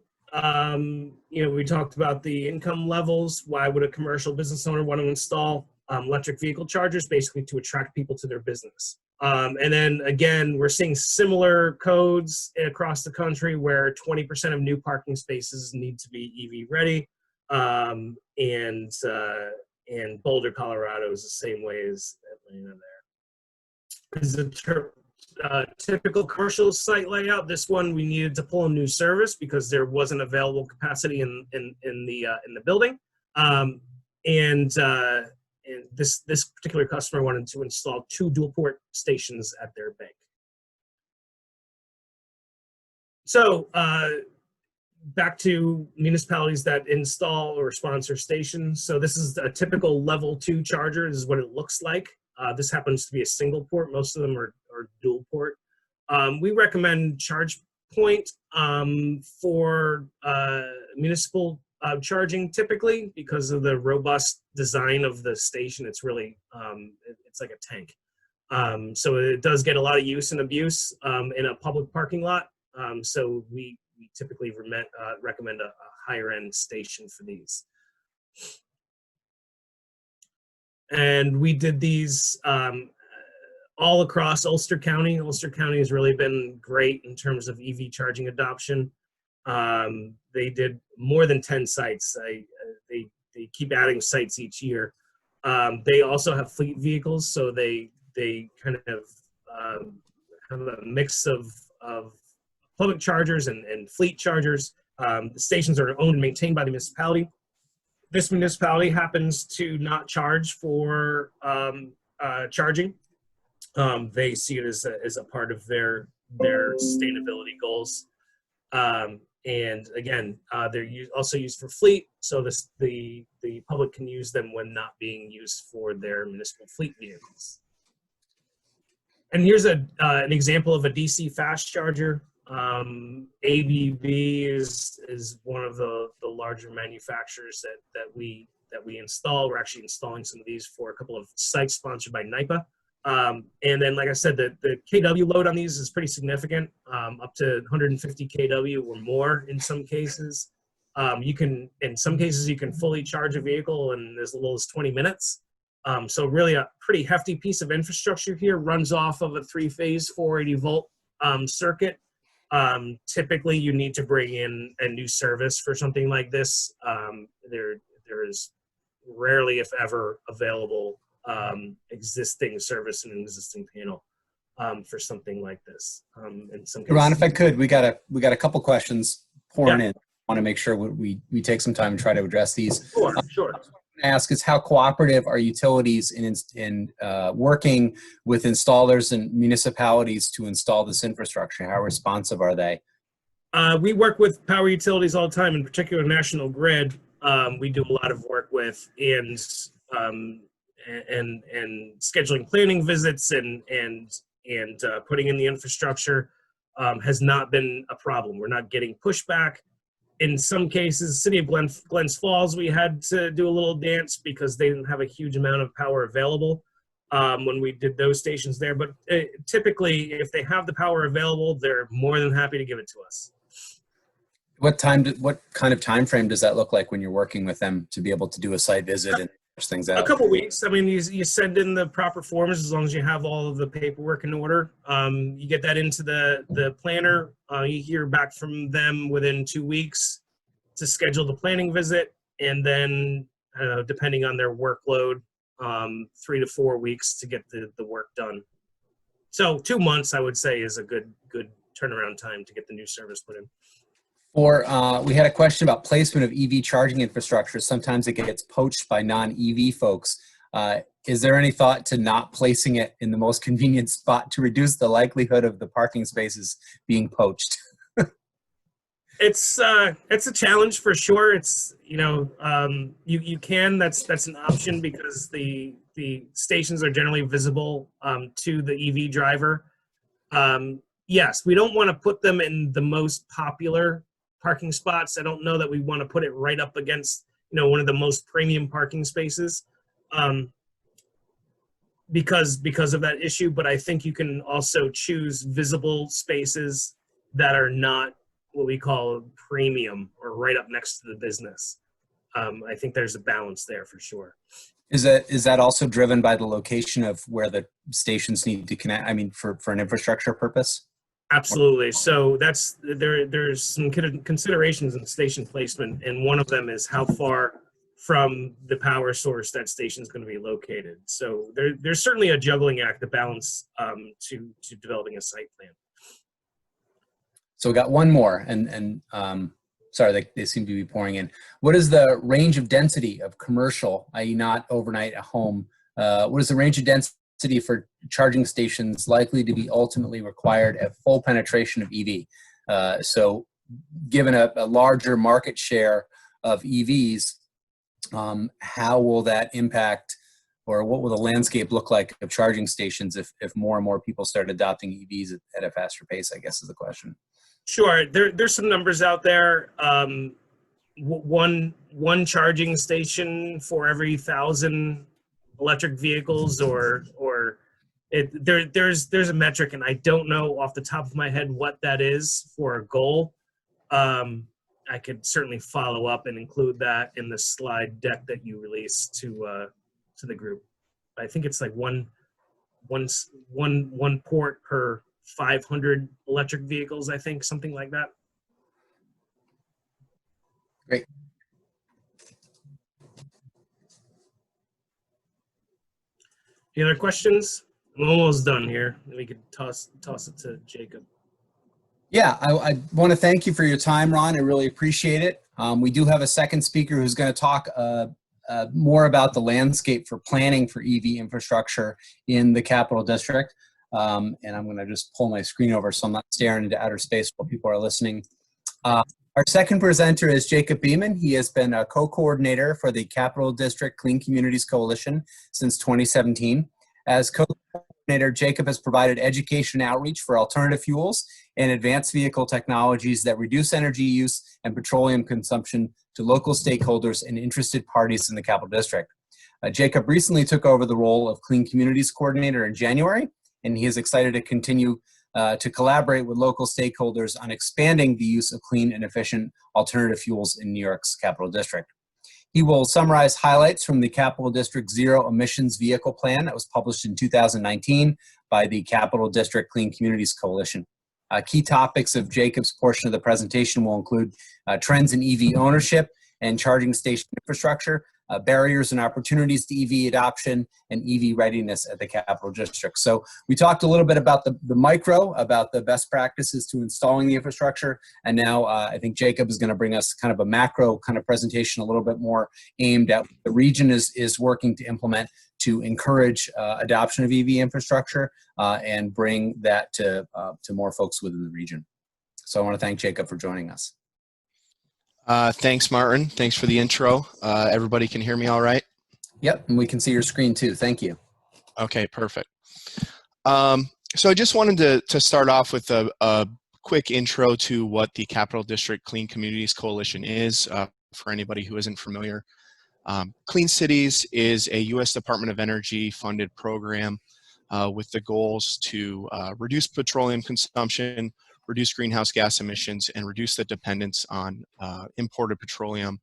we talked about the income levels. Why would a commercial business owner want to install electric vehicle chargers? Basically to attract people to their business. And then again, we're seeing similar codes across the country where 20% of new parking spaces need to be EV ready. And Boulder, Colorado is the same way as Atlanta there. Is the typical commercial site layout. This one we needed to pull a new service because there wasn't available capacity in the building. And this particular customer wanted to install 2 dual port stations at their bank. So back to municipalities that install or sponsor stations. So this is a typical level 2 charger. This is what it looks like. This happens to be a single port. Most of them are dual port. We recommend ChargePoint for municipal charging typically because of the robust design of the station. It's really, it's like a tank. So it does get a lot of use and abuse in a public parking lot. So we typically recommend a higher end station for these. And we did these all across Ulster County. Ulster County has really been great in terms of EV charging adoption. They did more than 10 sites. They keep adding sites each year. They also have fleet vehicles, so they kind of have a mix of public chargers and fleet chargers. The stations are owned and maintained by the municipality. This municipality happens to not charge for charging. They see it as a part of their sustainability goals. And again, they're also used for fleet, so the public can use them when not being used for their municipal fleet vehicles. And here's an example of a DC fast charger. ABB is one of the larger manufacturers that we install. We're actually installing some of these for a couple of sites sponsored by NYPA. And then, like I said, the kW load on these is pretty significant, up to 150 kW or more in some cases. In some cases, you can fully charge a vehicle in as little as 20 minutes. So really a pretty hefty piece of infrastructure here, runs off of a 3-phase 480 volt circuit. Typically, you need to bring in a new service for something like this. There is rarely, if ever, available existing service and an existing panel for something like this. In some cases, Ron, if I could, we got a couple questions pouring in. I want to make sure we take some time and try to address these. Sure. Ask is how cooperative are utilities in working with installers and municipalities to install this infrastructure? How responsive are they? We work with power utilities all the time, in particular National Grid. We do a lot of work with and scheduling planning visits and putting in the infrastructure has not been a problem. We're not getting pushback. In some cases, City of Glens Falls, we had to do a little dance because they didn't have a huge amount of power available when we did those stations there. But typically, if they have the power available, they're more than happy to give it to us. What kind of time frame does that look like when you're working with them to be able to do a site visit and push things out? A couple weeks. I mean, you send in the proper forms as long as you have all of the paperwork in order. You get that into the planner. You hear back from them within 2 weeks to schedule the planning visit, and then depending on their workload, 3 to 4 weeks to get the work done. So 2 months, I would say, is a good turnaround time to get the new service put in. Or we had a question about placement of EV charging infrastructure. Sometimes it gets poached by non-EV folks. Is there any thought to not placing it in the most convenient spot to reduce the likelihood of the parking spaces being poached? It's a challenge for sure. It's you can that's an option because the stations are generally visible to the EV driver. Yes, we don't want to put them in the most popular parking spots. I don't know that we want to put it right up against one of the most premium parking spaces because of that issue. But I think you can also choose visible spaces that are not what we call premium or right up next to the business. I think there's a balance there for sure. Is that also driven by the location of where the stations need to connect? I mean, for an infrastructure purpose? Absolutely. So there's some considerations in station placement, and one of them is how far from the power source that station is going to be located. So there's certainly a juggling act, the balance to developing a site plan. So we got one more, and sorry, they seem to be pouring in. What is the range of density of commercial, i.e. not overnight at home? What is the range of density for charging stations likely to be ultimately required at full penetration of EV? So given a larger market share of EVs, how will that impact, or what will the landscape look like of charging stations if more and more people start adopting EVs at a faster pace, I guess is the question. Sure. There's some numbers out there. One charging station for every 1,000 electric vehicles, there's a metric, and I don't know off the top of my head what that is for a goal. I could certainly follow up and include that in the slide deck that you released to the group. I think it's like one port per 500 electric vehicles, I think, something like that. Great. Any other questions? I'm almost done here. We could toss it to Jacob. Yeah, I want to thank you for your time, Ron. I really appreciate it. We do have a second speaker who's going to talk more about the landscape for planning for EV infrastructure in the Capital District. And I'm going to just pull my screen over so I'm not staring into outer space while people are listening. Our second presenter is Jacob Beeman. He has been a co-coordinator for the Capital District Clean Communities Coalition since 2017. As co-coordinator, Jacob has provided education and outreach for alternative fuels and advanced vehicle technologies that reduce energy use and petroleum consumption to local stakeholders and interested parties in the Capital District. Jacob recently took over the role of Clean Communities Coordinator in January, and he is excited to continue to collaborate with local stakeholders on expanding the use of clean and efficient alternative fuels in New York's Capital District. He will summarize highlights from the Capital District Zero Emissions Vehicle Plan that was published in 2019 by the Capital District Clean Communities Coalition. Key topics of Jacob's portion of the presentation will include trends in EV ownership and charging station infrastructure, barriers and opportunities to EV adoption, and EV readiness at the Capital District. So we talked a little bit about the micro, about the best practices to installing the infrastructure, and now I think Jacob is going to bring us kind of a macro kind of presentation, a little bit more aimed at what the region is working to implement to encourage adoption of EV infrastructure and bring that to more folks within the region. So I want to thank Jacob for joining us. Thanks, Martin. Thanks for the intro. Everybody can hear me all right? Yep, and we can see your screen too. Thank you. Okay, perfect. So I just wanted to start off with a quick intro to what the Capital District Clean Communities Coalition is, for anybody who isn't familiar. Clean Cities is a U.S. Department of Energy funded program with the goals to reduce petroleum consumption, reduce greenhouse gas emissions, and reduce the dependence on imported petroleum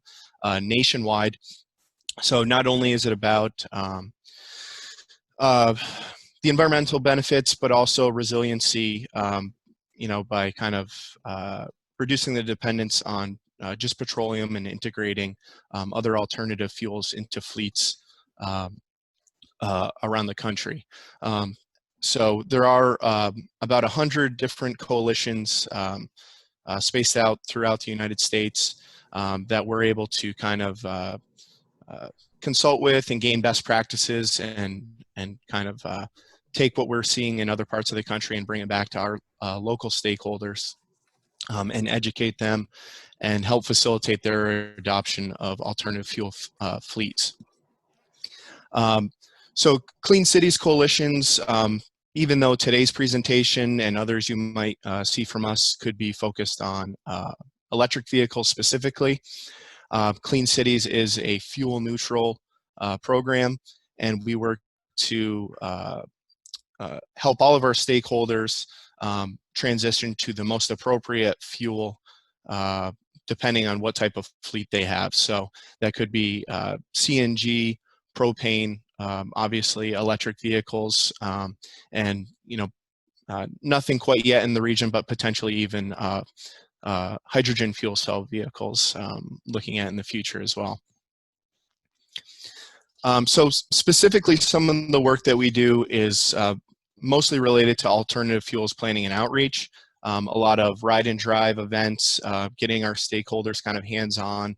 nationwide. So not only is it about the environmental benefits, but also resiliency, by kind of reducing the dependence on just petroleum and integrating other alternative fuels into fleets around the country. So there are about 100 different coalitions spaced out throughout the United States that we're able to kind of consult with and gain best practices and kind of take what we're seeing in other parts of the country and bring it back to our local stakeholders and educate them and help facilitate their adoption of alternative fuel fleets. So Clean Cities Coalitions, even though today's presentation and others you might see from us could be focused on electric vehicles specifically, Clean Cities is a fuel neutral program, and we work to help all of our stakeholders transition to the most appropriate fuel depending on what type of fleet they have. So that could be CNG, propane, obviously electric vehicles, and nothing quite yet in the region, but potentially even hydrogen fuel cell vehicles looking at in the future as well. So specifically, some of the work that we do is mostly related to alternative fuels planning and outreach. A lot of ride and drive events, getting our stakeholders kind of hands-on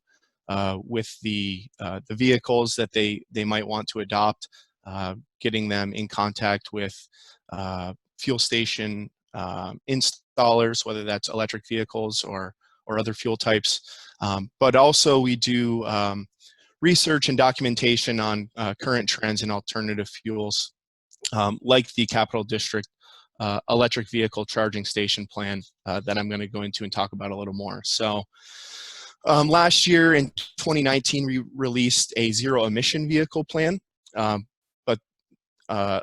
with the vehicles that they might want to adopt, getting them in contact with fuel station installers, whether that's electric vehicles or other fuel types. But also we do research and documentation on current trends in alternative fuels, like the Capital District electric vehicle charging station plan that I'm going to go into and talk about a little more. So last year in 2019, we released a zero emission vehicle plan, but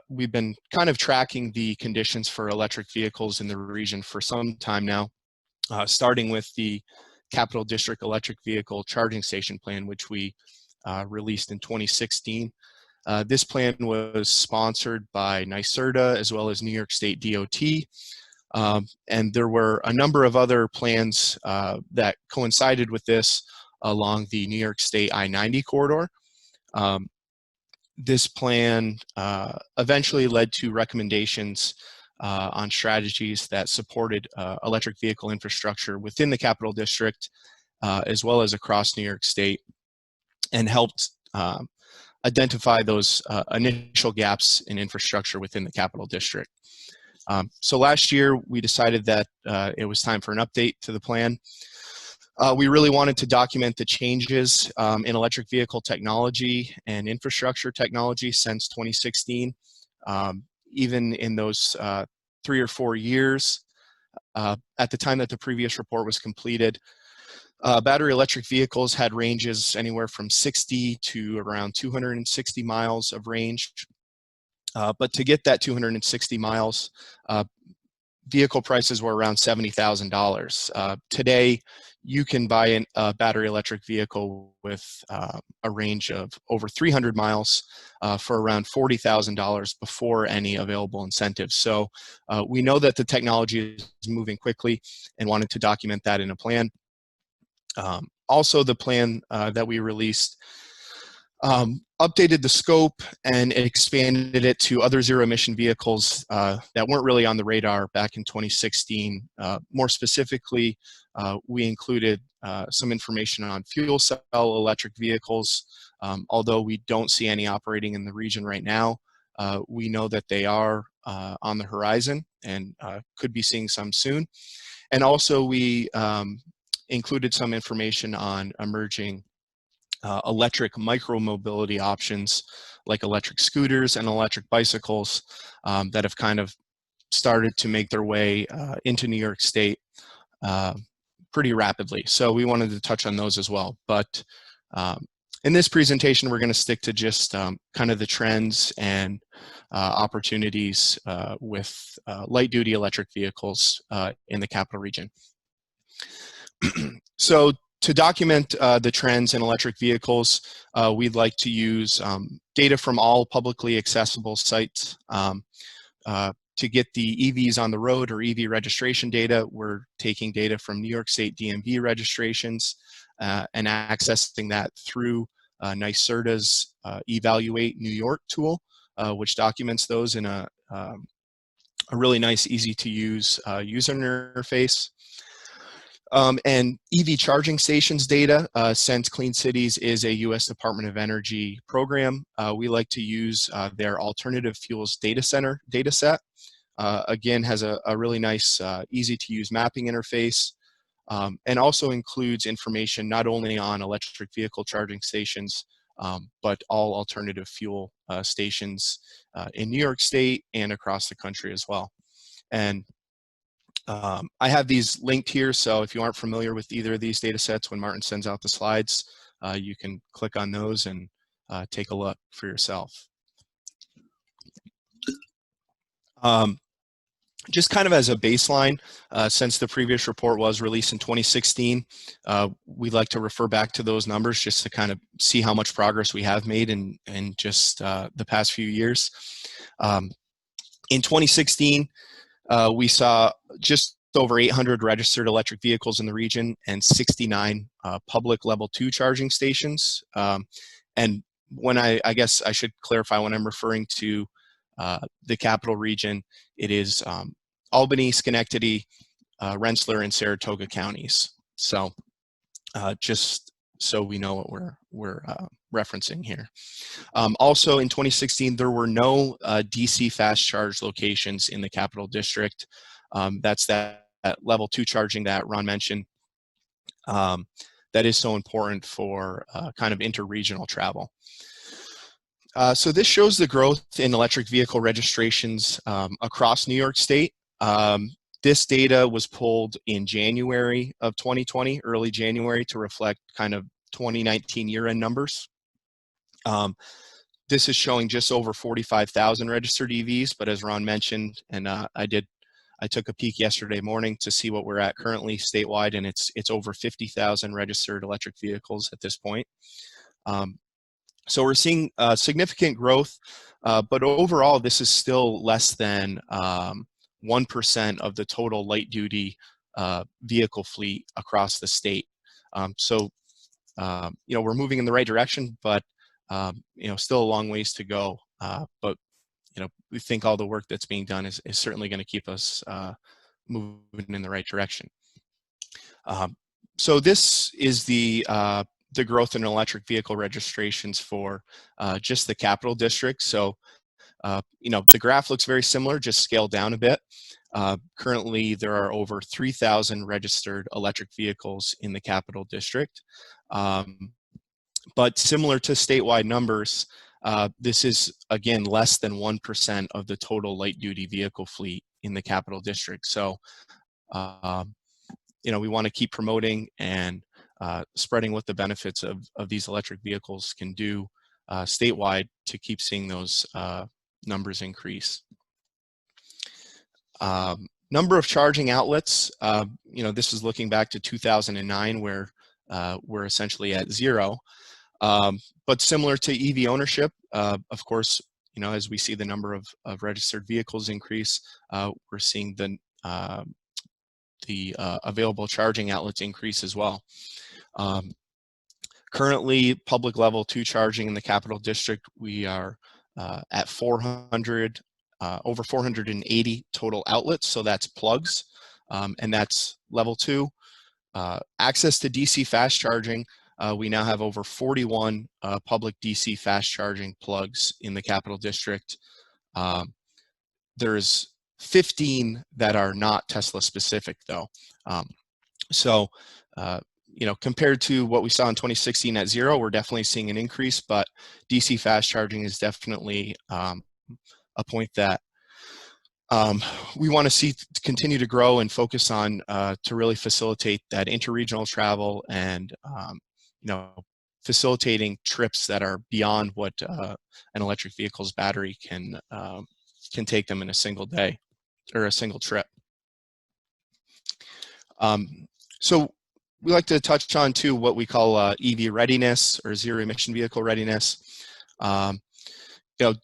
we've been kind of tracking the conditions for electric vehicles in the region for some time now, starting with the Capital District electric vehicle charging station plan, which we released in 2016. This plan was sponsored by NYSERDA as well as New York State DOT. And there were a number of other plans that coincided with this along the New York State I-90 corridor. This plan eventually led to recommendations on strategies that supported electric vehicle infrastructure within the Capital District as well as across New York State, and helped identify those initial gaps in infrastructure within the Capital District. So last year, we decided that it was time for an update to the plan. We really wanted to document the changes in electric vehicle technology and infrastructure technology since 2016. Even in those 3 or 4 years, at the time that the previous report was completed, battery electric vehicles had ranges anywhere from 60 to around 260 miles of range. But to get that 260 miles, vehicle prices were around $70,000. Today, you can buy a battery electric vehicle with a range of over 300 miles for around $40,000 before any available incentives. So we know that the technology is moving quickly and wanted to document that in a plan. Also, the plan that we released updated the scope and expanded it to other zero emission vehicles that weren't really on the radar back in 2016. More specifically, we included some information on fuel cell electric vehicles. Although we don't see any operating in the region right now, we know that they are on the horizon and could be seeing some soon. And also we included some information on emerging electric micromobility options like electric scooters and electric bicycles that have kind of started to make their way into New York State pretty rapidly. So we wanted to touch on those as well. But in this presentation, we're going to stick to just kind of the trends and opportunities with light-duty electric vehicles in the capital region. So to document the trends in electric vehicles, we'd like to use data from all publicly accessible sites. To get the EVs on the road or EV registration data, we're taking data from New York State DMV registrations and accessing that through NYSERDA's Evaluate New York tool, which documents those in a really nice, easy to use user interface. And EV charging stations data, since Clean Cities is a U.S. Department of Energy program, we like to use their alternative fuels data center data set. Again, has a really nice, easy to use mapping interface, and also includes information not only on electric vehicle charging stations, but all alternative fuel stations in New York State and across the country as well. And I have these linked here, so if you aren't familiar with either of these data sets, when Martin sends out the slides, you can click on those and take a look for yourself. Just kind of as a baseline, since the previous report was released in 2016, we'd like to refer back to those numbers just to kind of see how much progress we have made in just the past few years. In 2016, we saw just over 800 registered electric vehicles in the region and 69 public level 2 charging stations. And when I guess I should clarify, when I'm referring to the capital region, it is Albany, Schenectady, Rensselaer, and Saratoga counties. So just so we know what we're referencing here. Also in 2016, there were no DC fast charge locations in the Capital District. That's that level 2 charging that Ron mentioned. That is so important for kind of interregional travel. So this shows the growth in electric vehicle registrations across New York State. This data was pulled in January of 2020, early January, to reflect kind of 2019 year-end numbers. This is showing just over 45,000 registered EVs, but as Ron mentioned, and I took a peek yesterday morning to see what we're at currently statewide, and it's over 50,000 registered electric vehicles at this point. So we're seeing significant growth, but overall, this is still less than 1% of the total light-duty vehicle fleet across the state. So, we're moving in the right direction, but, still a long ways to go. But, we think all the work that's being done is certainly going to keep us moving in the right direction. So this is the growth in electric vehicle registrations for just the Capital District. So, the graph looks very similar, just scaled down a bit. Currently, there are over 3,000 registered electric vehicles in the Capital District. But similar to statewide numbers, this is, again, less than 1% of the total light-duty vehicle fleet in the Capital District. So, we want to keep promoting and spreading what the benefits of these electric vehicles can do statewide to keep seeing those numbers increase. Number of charging outlets, this is looking back to 2009 where we're essentially at 0. But similar to EV ownership, of course, as we see the number of registered vehicles increase, we're seeing the available charging outlets increase as well. Currently, public level 2 charging in the Capital District, we are at 400, over 480 total outlets, so that's plugs, and that's level 2. Access to DC fast charging, we now have over 41 public DC fast charging plugs in the Capital District. There's 15 that are not Tesla specific though. So, compared to what we saw in 2016 at 0, we're definitely seeing an increase, but DC fast charging is definitely a point that we want to see continue to grow and focus on to really facilitate that interregional travel and, facilitating trips that are beyond what an electric vehicle's battery can take them in a single day or a single trip. So we like to touch on too what we call EV readiness or zero emission vehicle readiness.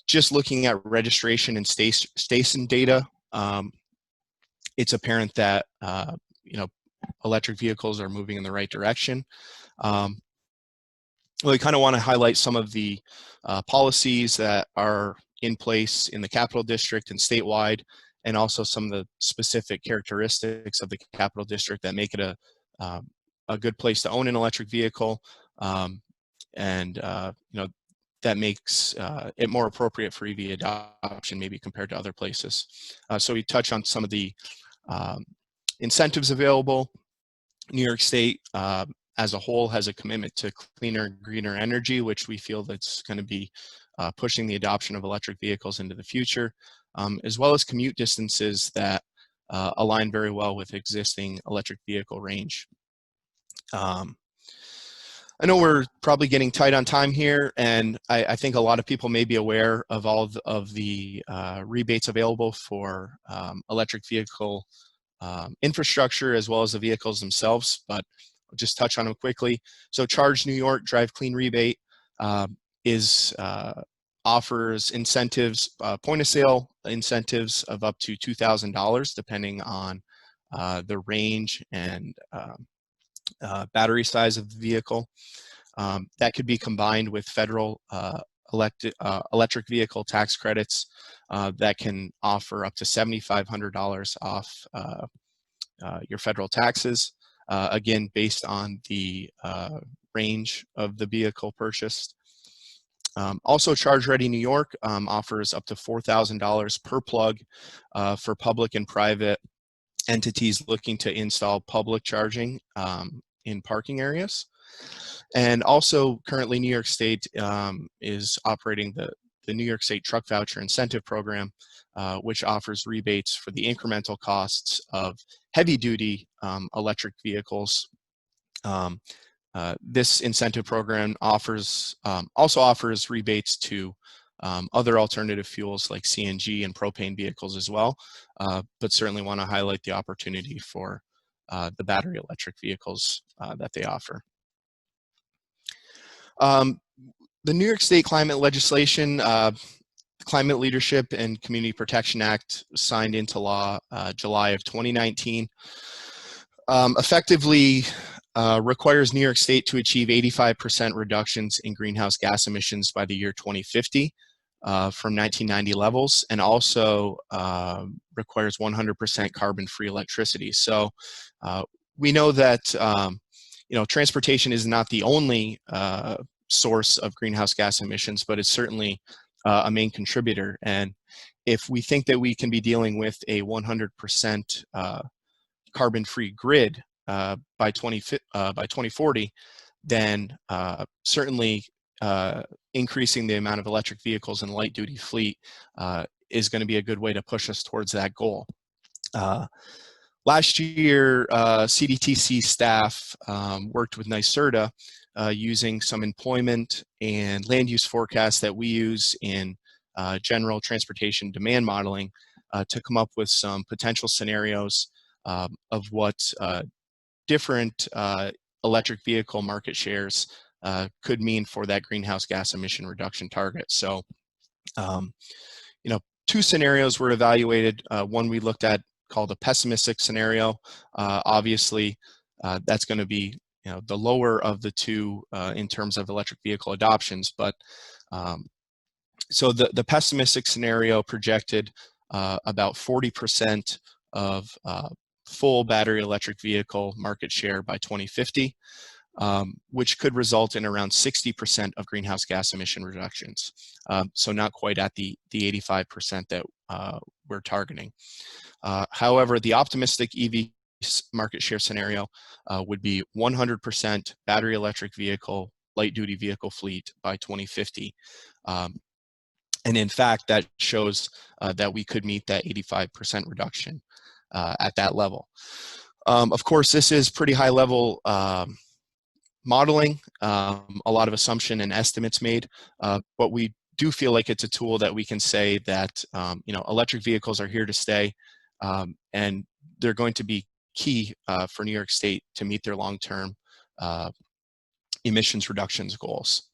Just looking at registration and station data, it's apparent that electric vehicles are moving in the right direction. We kind of want to highlight some of the policies that are in place in the Capital District and statewide, and also some of the specific characteristics of the Capital District that make it a good place to own an electric vehicle, and that makes it more appropriate for EV adoption, maybe compared to other places. So we touch on some of the incentives available. New York State as a whole has a commitment to cleaner and greener energy, which we feel that's going to be pushing the adoption of electric vehicles into the future, as well as commute distances that align very well with existing electric vehicle range. I know we're probably getting tight on time here, and I think a lot of people may be aware of all of the rebates available for electric vehicle infrastructure as well as the vehicles themselves, but I'll just touch on them quickly. So Charge New York Drive Clean rebate offers incentives, point of sale incentives of up to $2,000 depending on the range and battery size of the vehicle. That could be combined with federal electric vehicle tax credits that can offer up to $7,500 off your federal taxes, again, based on the range of the vehicle purchased. Also, Charge Ready New York offers up to $4,000 per plug for public and private entities looking to install public charging in parking areas. And also, currently, New York State is operating the New York State Truck Voucher Incentive Program, which offers rebates for the incremental costs of heavy-duty electric vehicles. This incentive program also offers rebates to other alternative fuels like CNG and propane vehicles as well, but certainly want to highlight the opportunity for the battery electric vehicles that they offer. The New York State climate legislation, Climate Leadership and Community Protection Act, signed into law July of 2019, effectively requires New York State to achieve 85% reductions in greenhouse gas emissions by the year 2050 from 1990 levels, and also requires 100% carbon-free electricity. So we know that transportation is not the only source of greenhouse gas emissions, but it's certainly a main contributor. And if we think that we can be dealing with a 100% carbon-free grid by 2040, then certainly increasing the amount of electric vehicles in the light-duty fleet is going to be a good way to push us towards that goal. Last year, CDTC staff worked with NYSERDA using some employment and land use forecasts that we use in general transportation demand modeling to come up with some potential scenarios of what different electric vehicle market shares could mean for that greenhouse gas emission reduction target. So, two scenarios were evaluated. One we looked at called a pessimistic scenario. Obviously, that's going to be the lower of the two in terms of electric vehicle adoptions. But so the pessimistic scenario projected about 40% of full battery electric vehicle market share by 2050, which could result in around 60% of greenhouse gas emission reductions. So not quite at the 85% that we're targeting. However, the optimistic EV market share scenario would be 100% battery electric vehicle, light duty vehicle fleet by 2050. And in fact, that shows that we could meet that 85% reduction at that level. Of course, this is pretty high level modeling, a lot of assumption and estimates made, but we do feel like it's a tool that we can say that electric vehicles are here to stay, and they're going to be key for New York State to meet their long-term emissions reductions goals.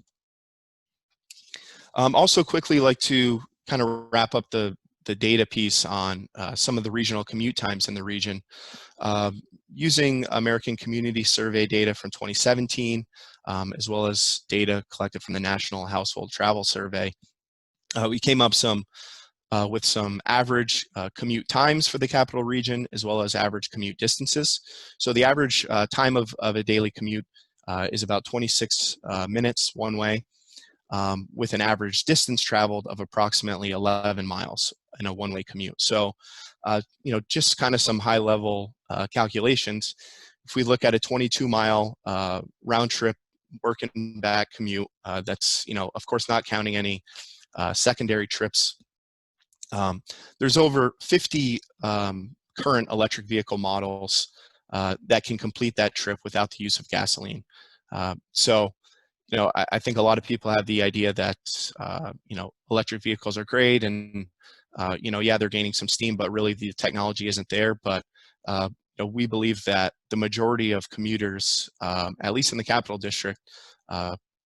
Also quickly like to kind of wrap up the data piece on some of the regional commute times in the region. Using American Community Survey data from 2017, as well as data collected from the National Household Travel Survey, we came up with some average commute times for the capital region, as well as average commute distances. So the average time of a daily commute is about 26 minutes one way, with an average distance traveled of approximately 11 miles in a one-way commute. So, just kind of some high-level calculations. If we look at a 22-mile round-trip work and back commute, that's, of course, not counting any secondary trips. There's over 50 current electric vehicle models that can complete that trip without the use of gasoline. So, I think a lot of people have the idea that, electric vehicles are great and, yeah, they're gaining some steam, but really the technology isn't there. But we believe that the majority of commuters, at least in the Capital District,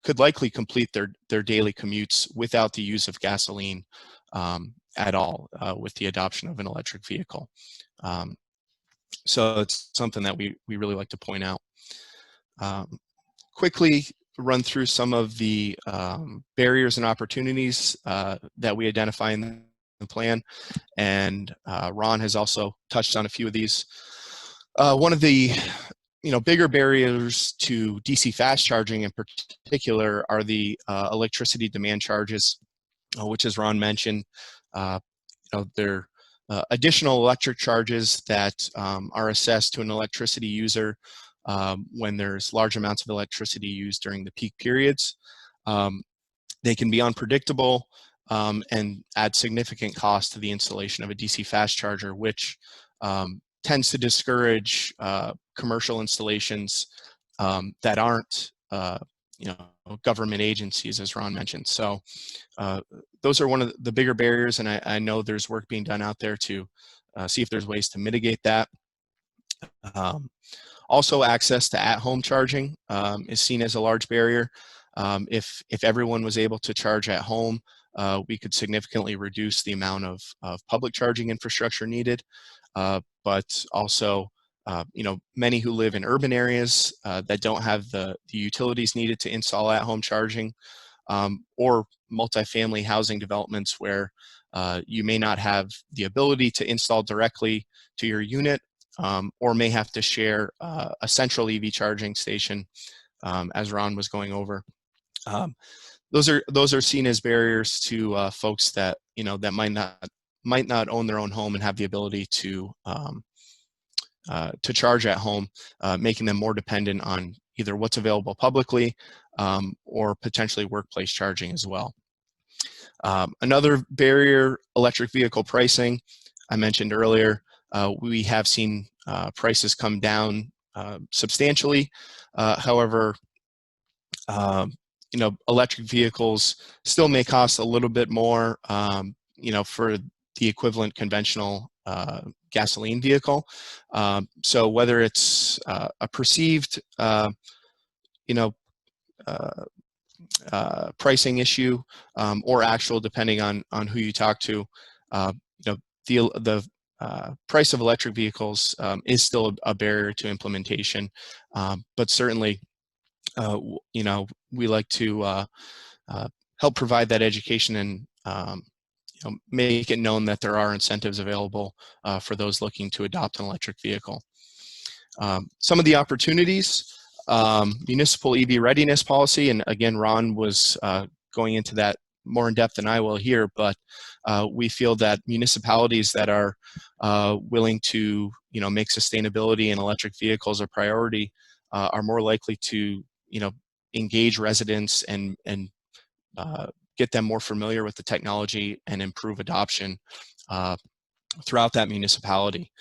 could likely complete their daily commutes without the use of gasoline at all with the adoption of an electric vehicle. So it's something that we really like to point out. Quickly run through some of the barriers and opportunities that we identify in the plan, and Ron has also touched on a few of these. One of the bigger barriers to DC fast charging in particular are the electricity demand charges, which, as Ron mentioned, they're additional electric charges that are assessed to an electricity user when there's large amounts of electricity used during the peak periods. They can be unpredictable and add significant cost to the installation of a DC fast charger, which tends to discourage commercial installations that aren't, government agencies, as Ron mentioned. So those are one of the bigger barriers, and I know there's work being done out there to see if there's ways to mitigate that. Also, access to at-home charging is seen as a large barrier. If everyone was able to charge at home, we could significantly reduce the amount of public charging infrastructure needed. But also, many who live in urban areas that don't have the utilities needed to install at-home charging, or multifamily housing developments where you may not have the ability to install directly to your unit, or may have to share a central EV charging station, as Ron was going over. Those are seen as barriers to folks that that might not own their own home and have the ability to charge at home, making them more dependent on either what's available publicly or potentially workplace charging as well. Another barrier, electric vehicle pricing. I mentioned earlier, we have seen prices come down substantially. However, electric vehicles still may cost a little bit more, for the equivalent conventional gasoline vehicle. So whether it's a perceived, pricing issue or actual, depending on who you talk to, the price of electric vehicles is still a barrier to implementation, but certainly, we like to help provide that education and make it known that there are incentives available for those looking to adopt an electric vehicle. Some of the opportunities, municipal EV readiness policy, and again, Ron was going into that more in depth than I will here, but we feel that municipalities that are willing to make sustainability and electric vehicles a priority are more likely to engage residents and get them more familiar with the technology and improve adoption throughout that municipality.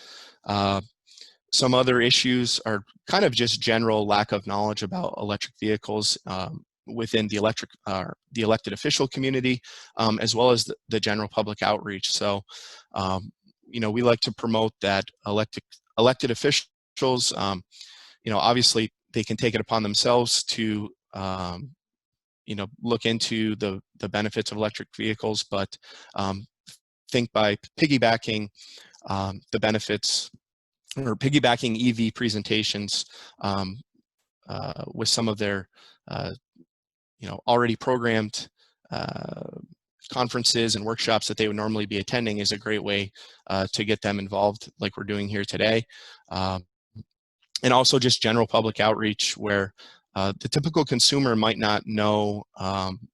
Some other issues are kind of just general lack of knowledge about electric vehicles within the elected official community, as well as the general public outreach. So, we like to promote that elected officials, obviously they can take it upon themselves to, look into the benefits of electric vehicles, but think by piggybacking the benefits, or piggybacking EV presentations with some of their already programmed conferences and workshops that they would normally be attending is a great way to get them involved, like we're doing here today. And also just general public outreach, where the typical consumer might not know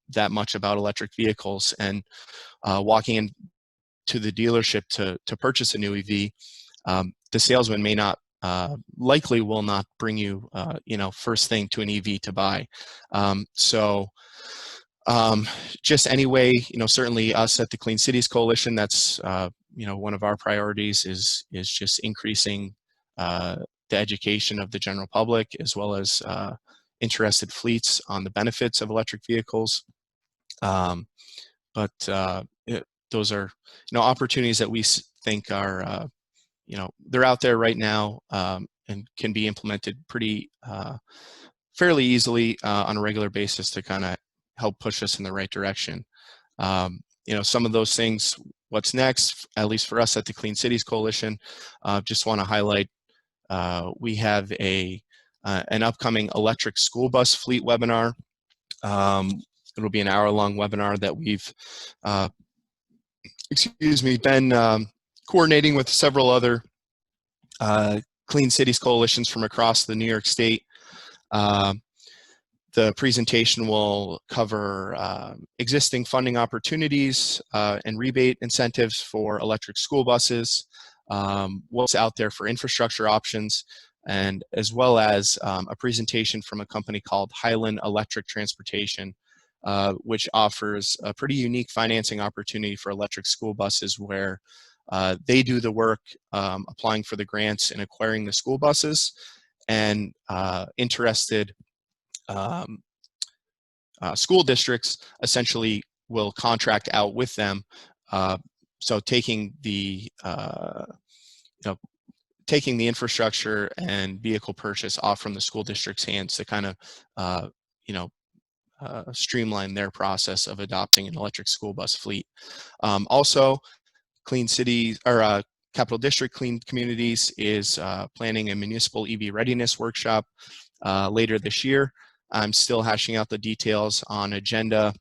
that much about electric vehicles, and walking into the dealership to purchase a new EV, the salesman may not, likely will not bring you, first thing to an EV to buy. So Just anyway, certainly us at the Clean Cities Coalition, that's, one of our priorities is just increasing the education of the general public, as well as interested fleets on the benefits of electric vehicles. Those are, opportunities that we think are, they're out there right now, and can be implemented pretty fairly easily on a regular basis to kind of help push us in the right direction. Some of those things, what's next, at least for us at the Clean Cities Coalition, just want to highlight, we have an upcoming electric school bus fleet webinar. It'll be an hour-long webinar that we've, been coordinating with several other Clean Cities coalitions from across the New York State. The presentation will cover existing funding opportunities and rebate incentives for electric school buses, what's out there for infrastructure options, and as well as a presentation from a company called Highland Electric Transportation, which offers a pretty unique financing opportunity for electric school buses, where they do the work applying for the grants and acquiring the school buses, and interested school districts essentially will contract out with them. So taking the infrastructure and vehicle purchase off from the school district's hands to kind of streamline their process of adopting an electric school bus fleet. Also, Clean Cities, or Capital District Clean Communities, is planning a Municipal EV Readiness workshop later this year. I'm still hashing out the details on agenda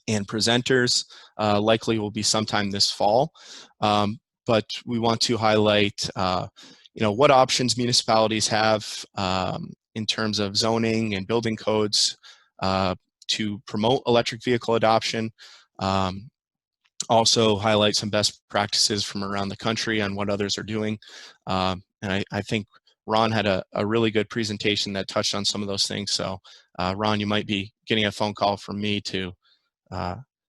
and presenters. Likely will be sometime this fall. But we want to highlight what options municipalities have in terms of zoning and building codes to promote electric vehicle adoption. Also highlight some best practices from around the country on what others are doing. And I think Ron had a really good presentation that touched on some of those things. So Ron, you might be getting a phone call from me to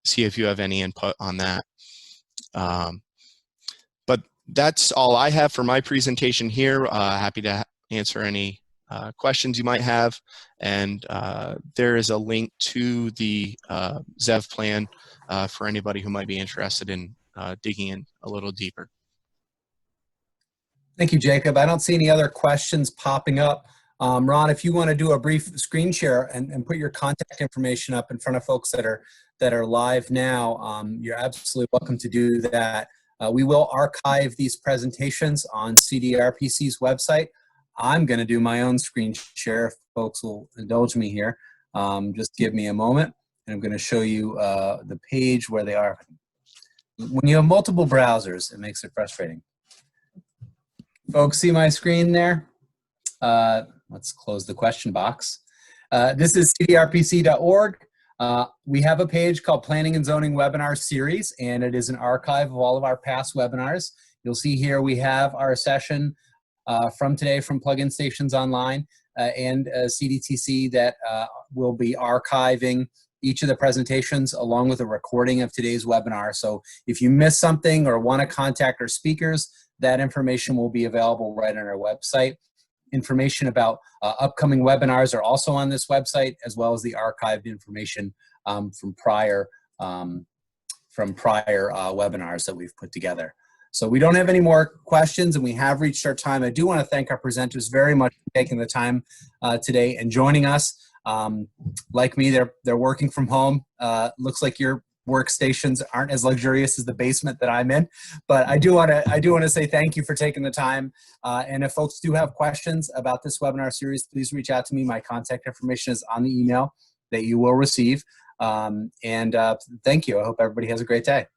see if you have any input on that. But that's all I have for my presentation here. Happy to answer any questions you might have. And there is a link to the ZEV plan for anybody who might be interested in digging in a little deeper. Thank you, Jacob. I don't see any other questions popping up. Ron, if you want to do a brief screen share and put your contact information up in front of folks that are live now, you're absolutely welcome to do that. We will archive these presentations on CDRPC's website. I'm going to do my own screen share if folks will indulge me here. Just give me a moment, and I'm going to show you the page where they are. When you have multiple browsers, it makes it frustrating. Folks, see my screen there? Let's close the question box. This is cdrpc.org. We have a page called Planning and Zoning Webinar Series, and it is an archive of all of our past webinars. You'll see here we have our session from today from Plug-in Stations Online and CDTC that will be archiving each of the presentations along with a recording of today's webinar. So if you missed something or want to contact our speakers, that information will be available right on our website. Information about upcoming webinars are also on this website, as well as the archived information from prior webinars that we've put together. So we don't have any more questions, and we have reached our time. I do want to thank our presenters very much for taking the time today and joining us. Like me, they're working from home. Looks like your workstations aren't as luxurious as the basement that I'm in, but I do want to say thank you for taking the time. And if folks do have questions about this webinar series, please reach out to me. My contact information is on the email that you will receive. Thank you. I hope everybody has a great day.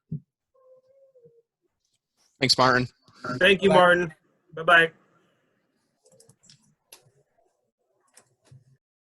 Thanks, Martin. Thank you, Martin. Bye-bye.